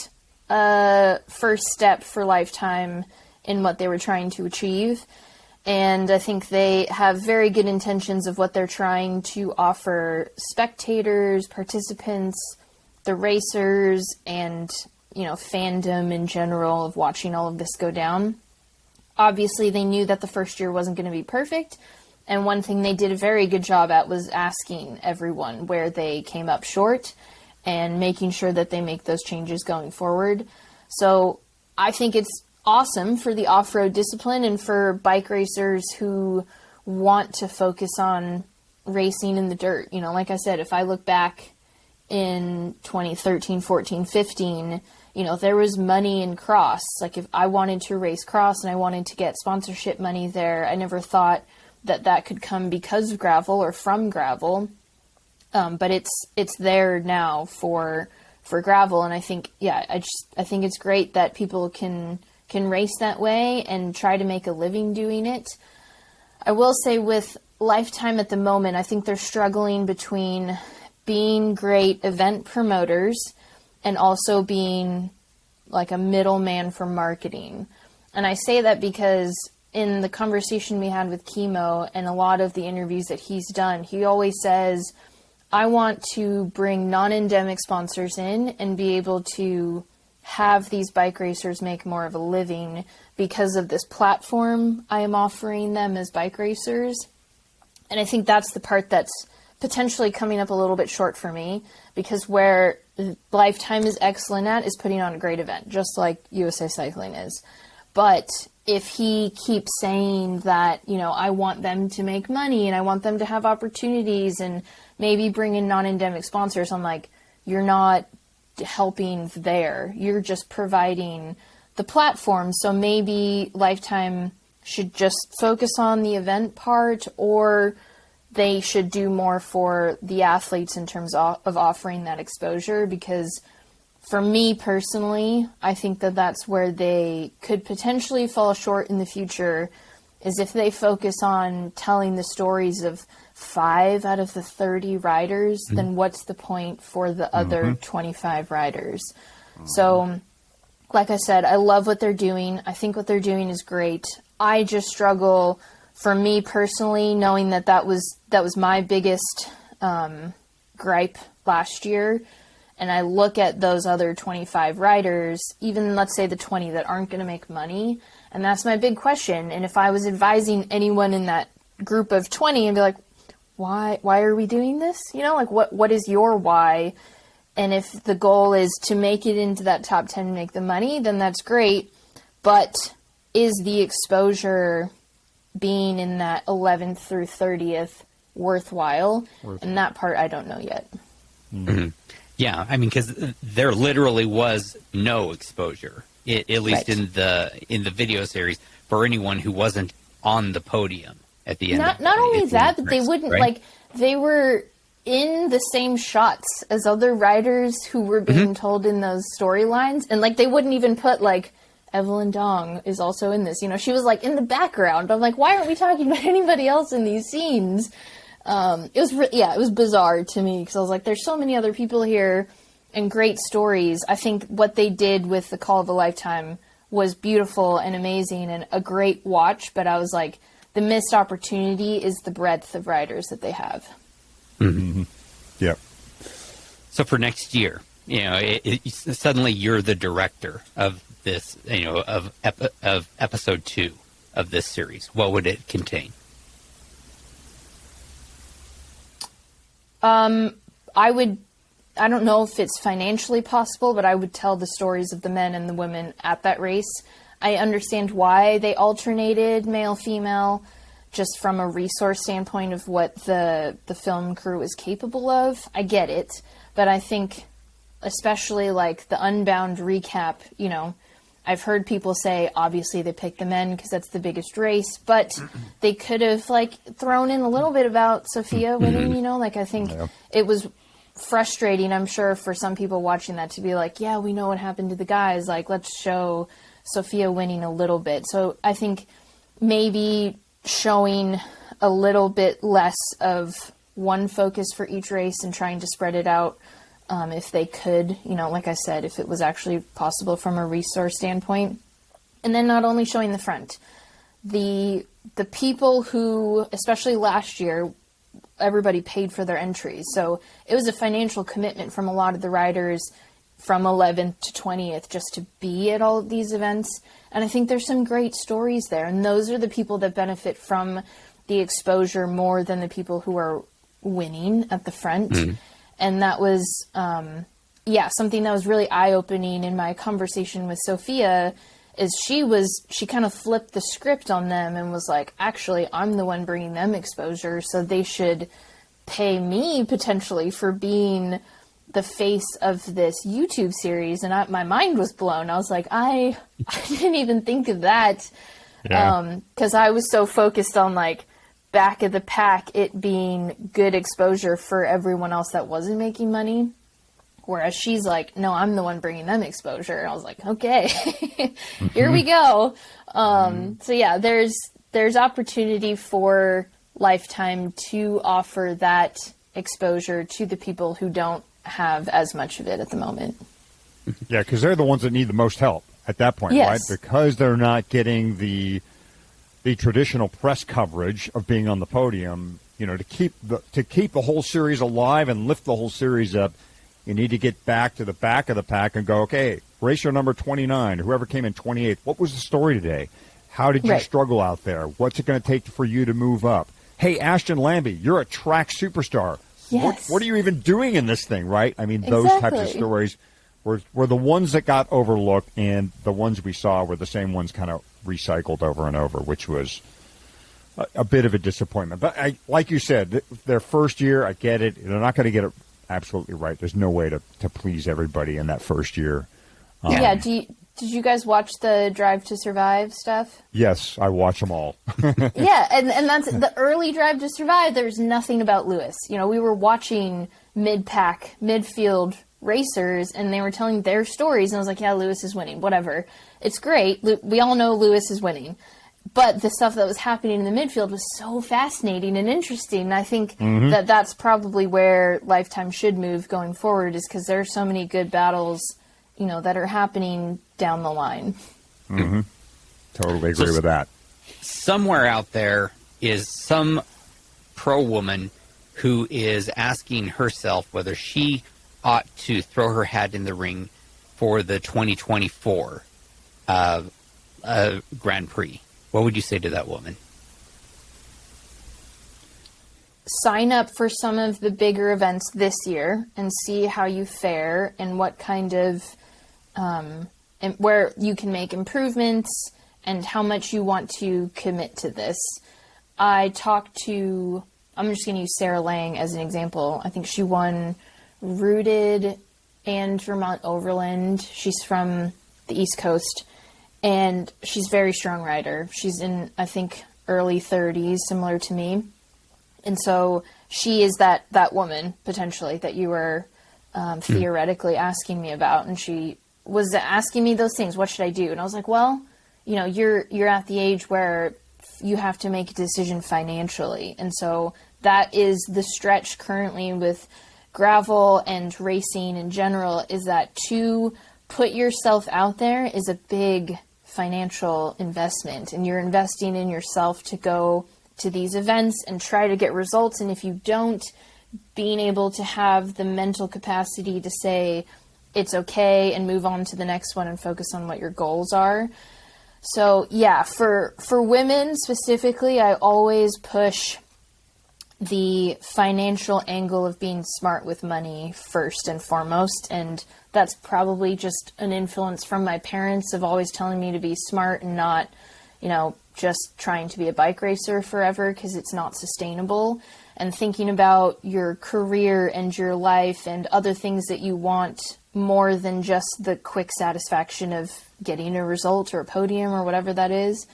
first step for LIfeTime in what they were trying to achieve. And I think they have very good intentions of what they're trying to offer spectators, participants, the racers, and, fandom in general of watching all of this go down. Obviously, they knew that the first year wasn't going to be perfect. And one thing they did a very good job at was asking everyone where they came up short and making sure that they make those changes going forward. So I think it's awesome for the off-road discipline and for bike racers who want to focus on racing in the dirt. Like I said, if I look back in 2013, 14, 15, there was money in cross. Like if I wanted to race cross and I wanted to get sponsorship money there, I never thought that could come because of gravel or from gravel. But it's there now for gravel. And I think, I think it's great that people can race that way and try to make a living doing it. I will say with LIfeTime at the moment, I think they're struggling between being great event promoters and also being like a middleman for marketing. And I say that because in the conversation we had with Chemo and a lot of the interviews that he's done, he always says, I want to bring non-endemic sponsors in and be able to have these bike racers make more of a living because of this platform I am offering them as bike racers. And I think that's the part that's potentially coming up a little bit short for me, because where LIfeTime is excellent at is putting on a great event, just like USA Cycling is. But if he keeps saying that, I want them to make money and I want them to have opportunities and maybe bring in non-endemic sponsors, I'm like, you're not helping there. You're just providing the platform. So maybe LIfeTime should just focus on the event part, or they should do more for the athletes in terms of offering that exposure. Because for me personally, I think that that's where they could potentially fall short in the future, is if they focus on telling the stories of 5 out of the 30 riders, then what's the point for the other 25 riders? So, like I said, I love what they're doing. I think what they're doing is great. I just struggle, for me personally, knowing that was my biggest gripe last year. And I look at those other 25 riders, even let's say the 20 that aren't going to make money. And that's my big question. And if I was advising anyone in that group of 20 and be like, why are we doing this? What is your why? And if the goal is to make it into that top 10 and make the money, then that's great. But is the exposure being in that 11th through 30th worthwhile? And that part I don't know yet. Mm-hmm. Yeah, because there literally was no exposure, at least in the video series, for anyone who wasn't on the podium at the end. Not only that, but they wouldn't, right? They were in the same shots as other riders who were being told in those storylines, and they wouldn't even put Evelyn Dong is also in this. She was in the background. I'm like, why aren't we talking about anybody else in these scenes? It was bizarre to me, because I was like, there's so many other people here and great stories. I think what they did with the Call of a Lifetime was beautiful and amazing and a great watch, but I was like, the missed opportunity is the breadth of riders that they have. Mm-hmm. Yep. So for next year, suddenly you're the director of this, of episode 2 of this series. What would it contain? I don't know if it's financially possible, but I would tell the stories of the men and the women at that race. I understand why they alternated male-female, just from a resource standpoint of what the film crew is capable of. I get it, but I think especially the Unbound recap, I've heard people say, obviously they picked the men because that's the biggest race, but they could have thrown in a little bit about Sophia winning, I think it was frustrating, I'm sure, for some people watching that to be like, yeah, we know what happened to the guys. Let's show Sophia winning a little bit. So I think maybe showing a little bit less of one focus for each race and trying to spread it out if they could, like I said, if it was actually possible from a resource standpoint. And then not only showing the front, the people who, especially last year, everybody paid for their entries. So it was a financial commitment from a lot of the riders from 11th to 20th just to be at all of these events. And I think there's some great stories there. And those are the people that benefit from the exposure more than the people who are winning at the front. Mm. And that was, something that was really eye-opening in my conversation with Sophia is she kind of flipped the script on them and was like, actually, I'm the one bringing them exposure, so they should pay me potentially for being the face of this YouTube series. And my mind was blown. I was like, I didn't even think of that. Yeah. 'Cause I was so focused on like back of the pack, it being good exposure for everyone else that wasn't making money. Whereas she's like, no, I'm the one bringing them exposure. And I was like, okay, here we go. So yeah, there's opportunity for LIfeTime to offer that exposure to the people who don't have as much of it at the moment. Yeah, because they're the ones that need the most help at that point, yes. Right? Because they're not getting the traditional press coverage of being on the podium. To keep the whole series alive and lift the whole series up. You need to get back to the back of the pack and go, okay, racer number 29, whoever came in 28th, what was the story today? How did you struggle out there? What's it going to take for you to move up? Hey, Ashton Lambie, you're a track superstar. Yes. What are you even doing in this thing, right? I mean, those types of stories were the ones that got overlooked, and the ones we saw were the same ones kind of recycled over and over, which was a bit of a disappointment. But like you said, their first year, I get it. They're not going to get it absolutely right. There's no way to please everybody in that first year. Yeah. Did you guys watch the Drive to Survive stuff? Yes, I watch them all. Yeah, and that's the early Drive to Survive. There's nothing about Lewis. We were watching mid-pack, midfield racers, and they were telling their stories, and I was like, yeah, Lewis is winning, whatever. It's great. We all know Lewis is winning. But the stuff that was happening in the midfield was so fascinating and interesting. And I think that's probably where LIfeTime should move going forward, is because there are so many good battles, that are happening down the line. Mm-hmm. Totally agree with that. Somewhere out there is some pro woman who is asking herself whether she ought to throw her hat in the ring for the 2024 Grand Prix. What would you say to that woman? Sign up for some of the bigger events this year and see how you fare and what kind of, and where you can make improvements and how much you want to commit to this. I'm just going to use Sarah Lang as an example. I think she won Rooted and Vermont Overland. She's from the East Coast. And she's a very strong rider. She's in, I think, early 30s, similar to me. And so she is that woman, potentially, that you were theoretically asking me about. And she was asking me those things. What should I do? And I was like, well, you're at the age where you have to make a decision financially. And so that is the stretch currently with gravel and racing in general, is that to put yourself out there is a big financial investment, and you're investing in yourself to go to these events and try to get results. And if you don't, being able to have the mental capacity to say it's okay and move on to the next one and focus on what your goals are. So yeah, for women specifically, I always push the financial angle of being smart with money first and foremost. And that's probably just an influence from my parents of always telling me to be smart and not, just trying to be a bike racer forever, because it's not sustainable. And thinking about your career and your life and other things that you want more than just the quick satisfaction of getting a result or a podium or whatever that is.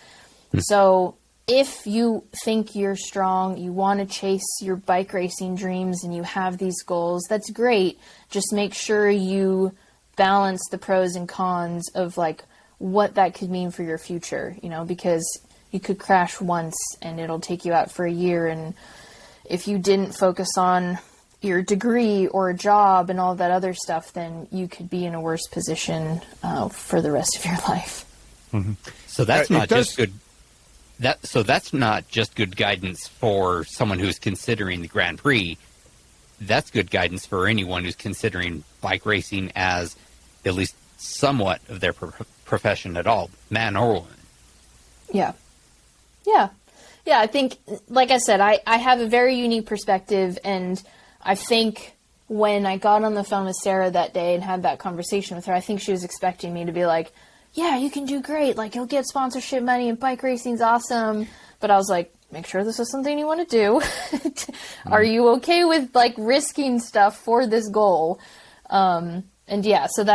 So if you think you're strong, you want to chase your bike racing dreams and you have these goals, that's great. Just make sure you balance the pros and cons of like what that could mean for your future, because you could crash once and it'll take you out for a year. And if you didn't focus on your degree or a job and all that other stuff, then you could be in a worse position for the rest of your life. Mm-hmm. So that's not just good. So that's not just good guidance for someone who's considering the Grand Prix. That's good guidance for anyone who's considering bike racing as at least somewhat of their profession at all, man or woman. Yeah. I think, like I said, I have a very unique perspective, and I think when I got on the phone with Sarah that day and had that conversation with her, I think she was expecting me to be like, yeah, you can do great. Like, you'll get sponsorship money and bike racing's awesome. But I was like, make sure this is something you want to do. Are you okay with, like, risking stuff for this goal? And yeah, so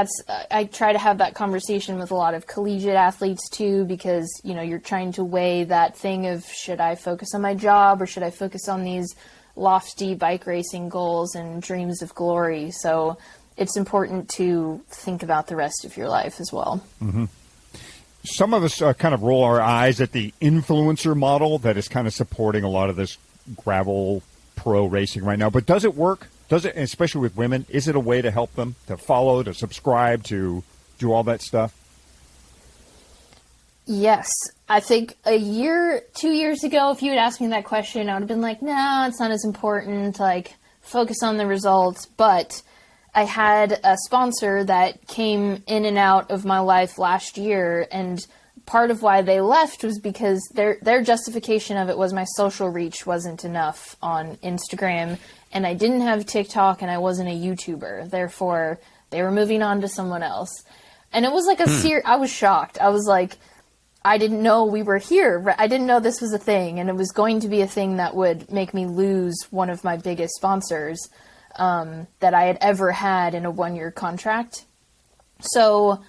I try to have that conversation with a lot of collegiate athletes too, because, you're trying to weigh that thing of, should I focus on my job or should I focus on these lofty bike racing goals and dreams of glory? So it's important to think about the rest of your life as well. Mm-hmm. Some of us kind of roll our eyes at the influencer model that is kind of supporting a lot of this gravel pro racing right now. But does it work? Does it, especially with women, is it a way to help them to follow, to subscribe, to do all that stuff? Yes. I think 2 years ago, if you had asked me that question, I would have been like, no, it's not as important. Like, focus on the results. But I had a sponsor that came in and out of my life last year, and part of why they left was because their justification of it was my social reach wasn't enough on Instagram, and I didn't have TikTok, and I wasn't a YouTuber. Therefore, they were moving on to someone else. And it was like I was shocked. I was like, I didn't know we were here. I didn't know this was a thing, and it was going to be a thing that would make me lose one of my biggest sponsors that I had ever had in a 1-year contract. So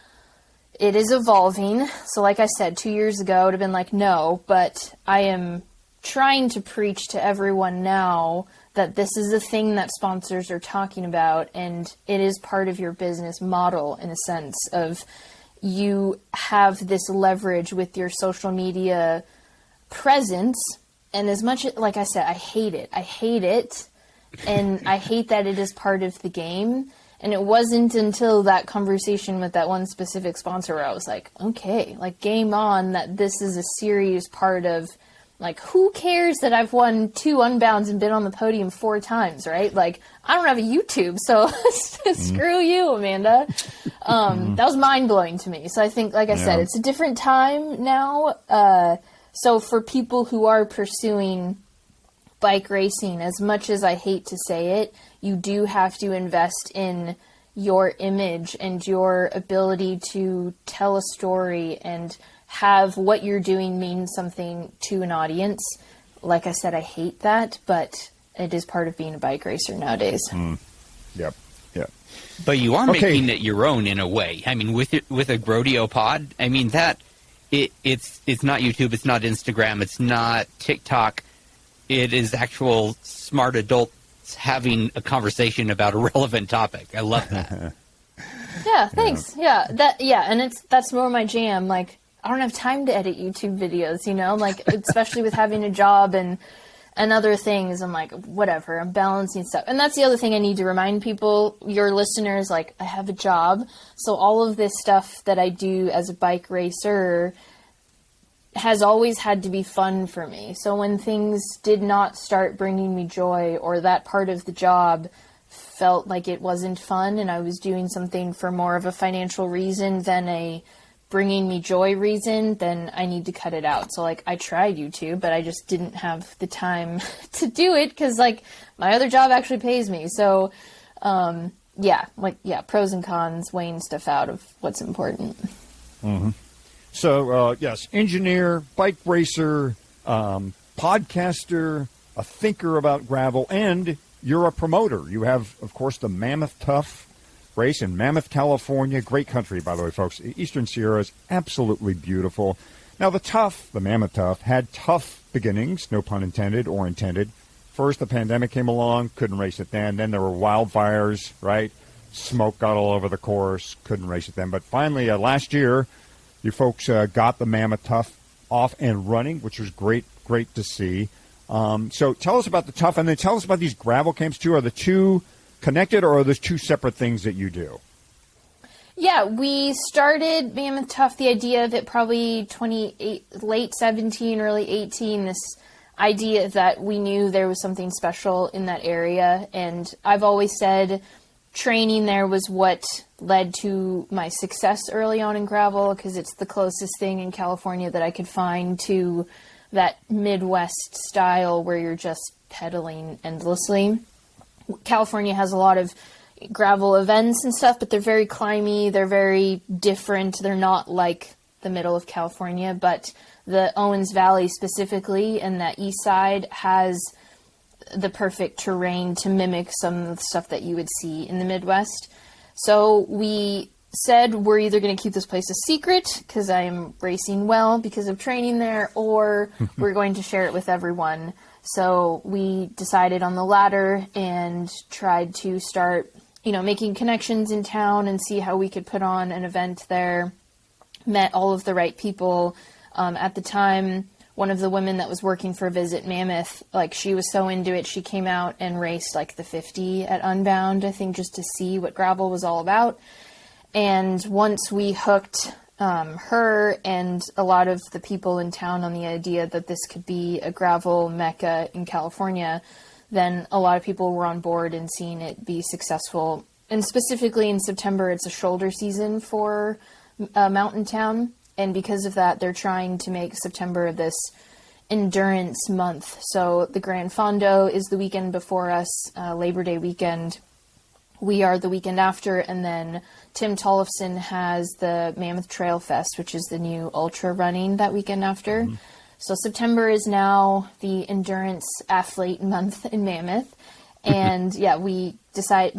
it is evolving. So like I said, 2 years ago, I would have been like, no, but I am trying to preach to everyone now that this is a thing that sponsors are talking about, and it is part of your business model in a sense of you have this leverage with your social media presence. And as much, like I said, I hate it. And I hate that it is part of the game. And it wasn't until that conversation with that one specific sponsor where I was like, okay, like, game on, that this is a serious part of, like, who cares that I've won 2 Unbounds and been on the podium 4 times, right? Like, I don't have a YouTube, so screw you, Amanda. That was mind-blowing to me. So I think, like I said, it's a different time now. So for people who are pursuing bike racing, as much as I hate to say it, you do have to invest in your image and your ability to tell a story and have what you're doing mean something to an audience. Like I said, I hate that, but it is part of being a bike racer nowadays. Yep. But you are making it your own in a way. I mean, with a Groadio pod, I mean, that it's not YouTube, it's not Instagram, it's not TikTok. It is actual smart adults having a conversation about a relevant topic. I love that. Yeah, thanks. Yeah, and that's more my jam. Like, I don't have time to edit YouTube videos, like, especially with having a job and other things. I'm like, whatever, I'm balancing stuff. And that's the other thing I need to remind people, your listeners, like, I have a job. So all of this stuff that I do as a bike racer has always had to be fun for me. So when things did not start bringing me joy, or that part of the job felt like it wasn't fun and I was doing something for more of a financial reason than a bringing me joy reason, then I need to cut it out. So, like, I tried YouTube, but I just didn't have the time to do it because, like, my other job actually pays me. So, pros and cons, weighing stuff out of what's important. Mm-hmm. So, yes, engineer, bike racer, podcaster, a thinker about gravel, and you're a promoter. You have, of course, the Mammoth Tough race in Mammoth, California. Great country, by the way, folks. Eastern Sierra is absolutely beautiful. Now, the Mammoth Tough, had tough beginnings, no pun intended or intended. First, the pandemic came along, couldn't race it then. Then there were wildfires, right? Smoke got all over the course, couldn't race it then. But finally, last year, you folks got the Mammoth Tough off and running, which was great to see. So tell us about the Tough, and then tell us about these gravel camps too. Are the two connected, or are those two separate things that you do? Yeah, we started Mammoth Tough, the idea of it probably late 17, early 18, this idea that we knew there was something special in that area. And I've always said training there was what led to my success early on in gravel, because it's the closest thing in California that I could find to that Midwest style where you're just pedaling endlessly. California has a lot of gravel events and stuff, but they're very climby, they're very different, they're not like the middle of California, but the Owens Valley specifically and that east side has the perfect terrain to mimic some of the stuff that you would see in the Midwest. So we said we're either going to keep this place a secret because I am racing well because of training there, or we're going to share it with everyone. So we decided on the latter and tried to start, making connections in town and see how we could put on an event there. Met all of the right people. At the time, one of the women that was working for Visit Mammoth, she was so into it, she came out and raced the 50 at Unbound, I think, just to see what gravel was all about. And once we hooked her and a lot of the people in town on the idea that this could be a gravel mecca in California, then a lot of people were on board and seeing it be successful. And specifically in September, it's a shoulder season for Mountain Town. And because of that, they're trying to make September this endurance month. So the Grand Fondo is the weekend before us, Labor Day weekend. We are the weekend after, and then Tim Tollefson has the Mammoth Trail Fest, which is the new ultra running that weekend after. Mm-hmm. So September is now the endurance athlete month in Mammoth. And we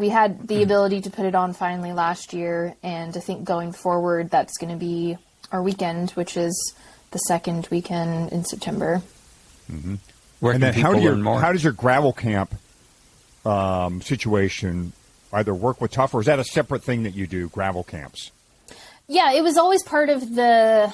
had the ability to put it on finally last year. And I think going forward, that's going to be our weekend, which is the second weekend in September. Mm-hmm. Where and can then people learn more? How does your gravel camp situation either work with Tough, or is that a separate thing that you do, gravel camps? Yeah, it was always part of the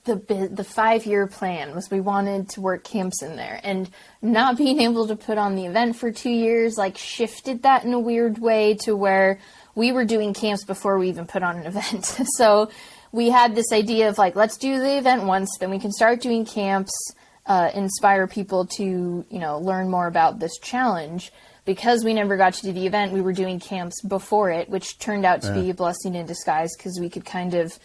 5-year plan, was we wanted to work camps in there, and not being able to put on the event for 2 years shifted that in a weird way to where we were doing camps before we even put on an event. So we had this idea of let's do the event once, then we can start doing camps, inspire people to learn more about this challenge. Because we never got to do the event, we were doing camps before it, which turned out to be a blessing in disguise, because we could kind of,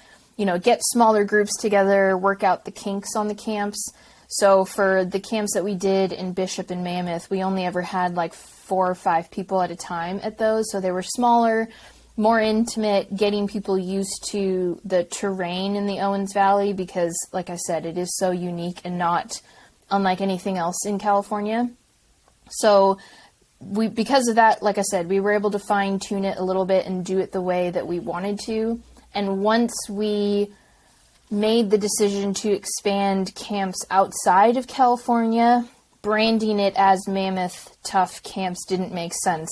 get smaller groups together, work out the kinks on the camps. So for the camps that we did in Bishop and Mammoth, we only ever had 4 or 5 people at a time at those. So they were smaller, more intimate, getting people used to the terrain in the Owens Valley, because, like I said, it is so unique and not unlike anything else in California. So because of that, like I said, we were able to fine tune it a little bit and do it the way that we wanted to. And once we made the decision to expand camps outside of California, branding it as Mammoth Tough camps didn't make sense.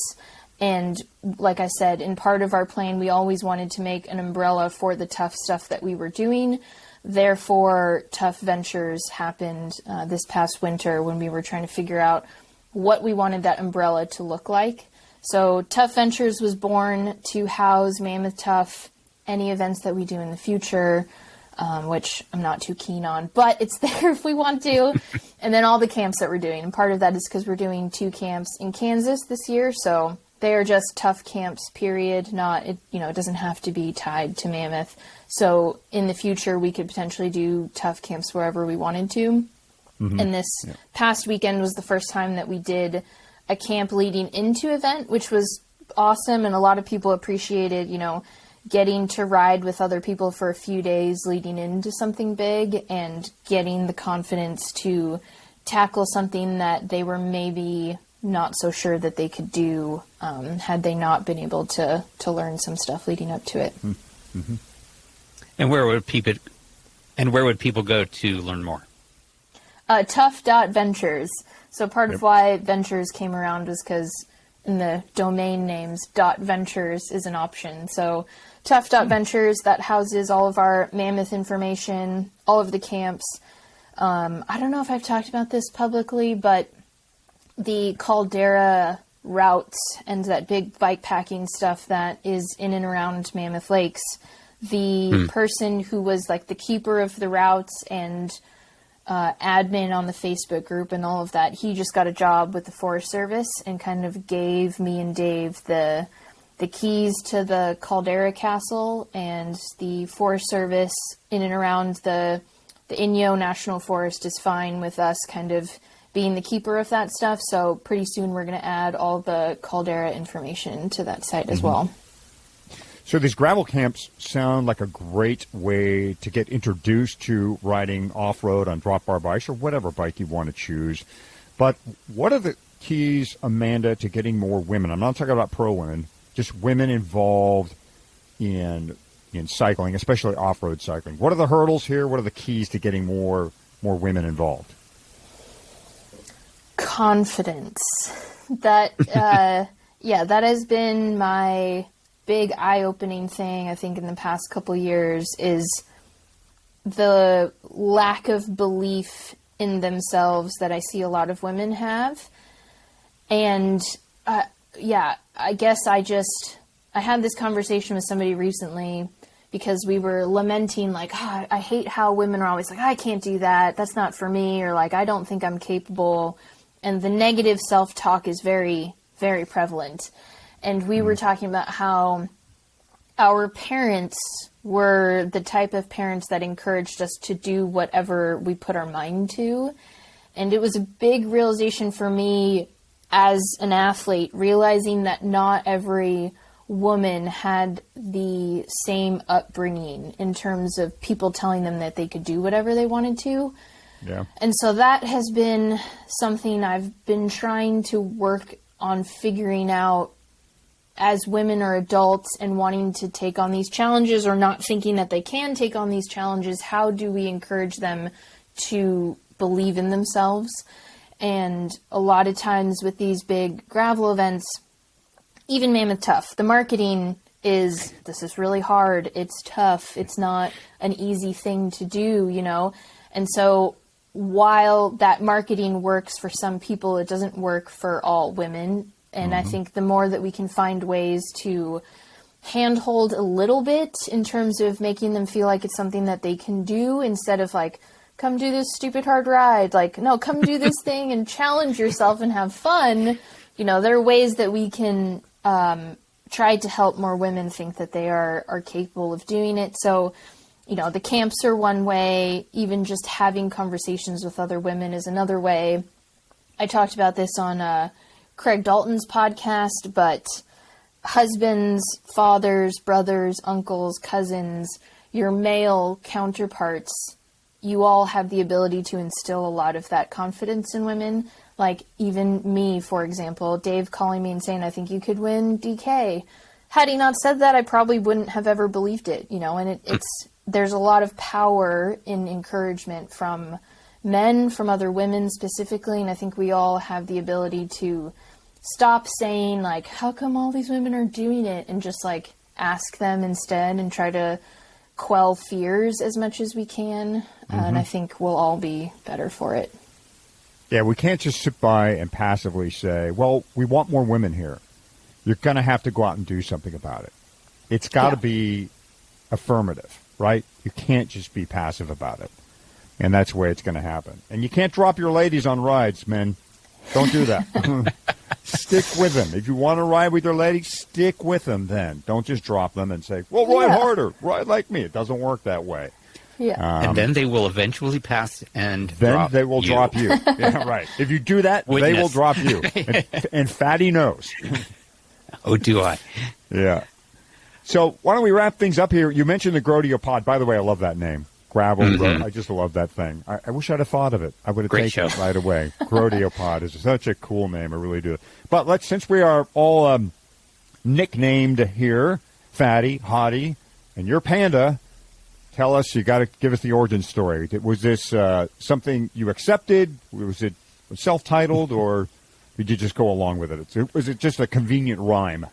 And like I said, in part of our plan, we always wanted to make an umbrella for the tough stuff that we were doing. Therefore, Tough Ventures happened this past winter when we were trying to figure out what we wanted that umbrella to look like. So Tough Ventures was born to house Mammoth Tough, any events that we do in the future, which I'm not too keen on, but it's there if we want to. And then all the camps that we're doing. And part of that is because we're doing 2 camps in Kansas this year. So they are just Tough camps, period. It doesn't have to be tied to Mammoth. So in the future, we could potentially do Tough camps wherever we wanted to. Mm-hmm. And this past weekend was the first time that we did a camp leading into event, which was awesome. And a lot of people appreciated, getting to ride with other people for a few days leading into something big and getting the confidence to tackle something that they were maybe not so sure that they could do had they not been able to learn some stuff leading up to it. Mm-hmm. And where would people go to learn more? Tough.ventures. So part of why Ventures came around was because in the domain names, .ventures is an option. So Tough.ventures, that houses all of our Mammoth information, all of the camps. I don't know if I've talked about this publicly, but the Caldera routes and that big bike packing stuff that is in and around Mammoth Lakes. The person who was like the keeper of the routes and admin on the Facebook group and all of that, he just got a job with the Forest Service and kind of gave me and Dave the keys to the Caldera Castle, and the Forest Service in and around the Inyo National Forest is fine with us kind of being the keeper of that stuff. So pretty soon we're going to add all the Caldera information to that site as well. So these gravel camps sound like a great way to get introduced to riding off-road on drop bar bikes or whatever bike you want to choose. But what are the keys, Amanda, to getting more women? I'm not talking about pro women, just women involved in cycling, especially off-road cycling. What are the hurdles here? What are the keys to getting more women involved? Confidence. That, that has been my big eye-opening thing, I think, in the past couple years, is the lack of belief in themselves that I see a lot of women have. And, I guess I had this conversation with somebody recently because we were lamenting, like, I hate how women are always like, I can't do that, that's not for me, or like, I don't think I'm capable. And the negative self-talk is very, very prevalent. And we were talking about how our parents were the type of parents that encouraged us to do whatever we put our mind to. And it was a big realization for me as an athlete, realizing that not every woman had the same upbringing in terms of people telling them that they could do whatever they wanted to. Yeah. And so that has been something I've been trying to work on figuring out as women or adults and wanting to take on these challenges or not thinking that they can take on these challenges. How do we encourage them to believe in themselves? And a lot of times with these big gravel events, even Mammoth Tough, the marketing is, this is really hard, it's tough, it's not an easy thing to do, And so while that marketing works for some people, it doesn't work for all women. And I think the more that we can find ways to handhold a little bit in terms of making them feel like it's something that they can do instead of like, come do this stupid hard ride. Like, no, come do this thing and challenge yourself and have fun. There are ways that we can try to help more women think that they are capable of doing it. So, the camps are one way. Even just having conversations with other women is another way. I talked about this on Craig Dalton's podcast, but husbands, fathers, brothers, uncles, cousins, your male counterparts, you all have the ability to instill a lot of that confidence in women. Like even me, for example, Dave calling me and saying, I think you could win DK. Had he not said that, I probably wouldn't have ever believed it, and there's a lot of power in encouragement from men, from other women specifically, and I think we all have the ability to stop saying, like, how come all these women are doing it, and just, like, ask them instead and try to quell fears as much as we can, and I think we'll all be better for it. Yeah, we can't just sit by and passively say, well, we want more women here. You're going to have to go out and do something about it. It's got to be affirmative, right? You can't just be passive about it. And that's the way it's going to happen. And you can't drop your ladies on rides, men. Don't do that. Stick with them. If you want to ride with your ladies, stick with them then. Don't just drop them and say, well, ride harder. Ride like me. It doesn't work that way. Yeah. And then they will eventually pass and then they will drop you. Yeah, right. If you do that, they will drop you. And Fatty knows. Oh, do I? Yeah. So why don't we wrap things up here? You mentioned the Groadio Pod. By the way, I love that name. Gravel. I just love that thing. I wish I'd have thought of it. I would have taken it right away. Groadio Pod is such a cool name. I really do. But since we are all nicknamed here, Fatty, Hottie, and you're Panda, tell us, you got to give us the origin story. Was this something you accepted? Was it self-titled, or did you just go along with it? Was it just a convenient rhyme?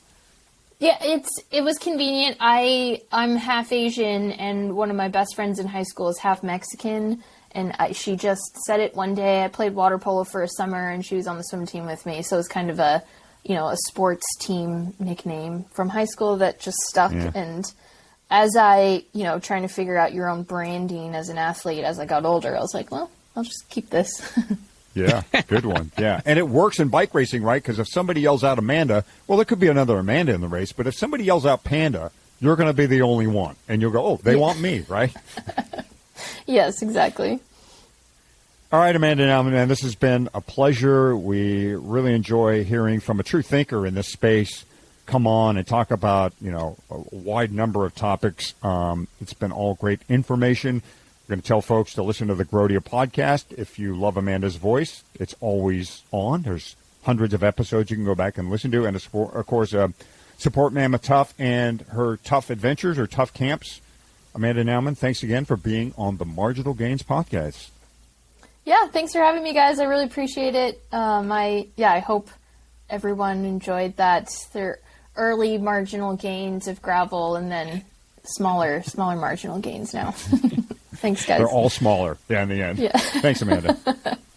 Yeah, it was convenient. I'm half Asian, and one of my best friends in high school is half Mexican, And she just said it one day. I played water polo for a summer, and she was on the swim team with me. So it was kind of a sports team nickname from high school that just stuck. Yeah. And as I, trying to figure out your own branding as an athlete as I got older, I was like, well, I'll just keep this. Yeah, good one. Yeah, and it works in bike racing, right? Because if somebody yells out Amanda, well, there could be another Amanda in the race, but if somebody yells out Panda, you're going to be the only one. And you'll go, oh, they want me, right? Yes, exactly. All right, Amanda Nauman, man, this has been a pleasure. We really enjoy hearing from a true thinker in this space come on and talk about, a wide number of topics. It's been all great information. We're going to tell folks to listen to the Groadio Podcast. If you love Amanda's voice, it's always on. There's hundreds of episodes you can go back and listen to. And, of course, support Mammoth Tough and her tough adventures or tough camps. Amanda Nauman, thanks again for being on the Marginal Gains Podcast. Yeah, thanks for having me, guys. I really appreciate it. I hope everyone enjoyed that. Their early marginal gains of gravel and then smaller marginal gains now. Thanks, guys. They're all smaller in the end. Yeah. Thanks, Amanda.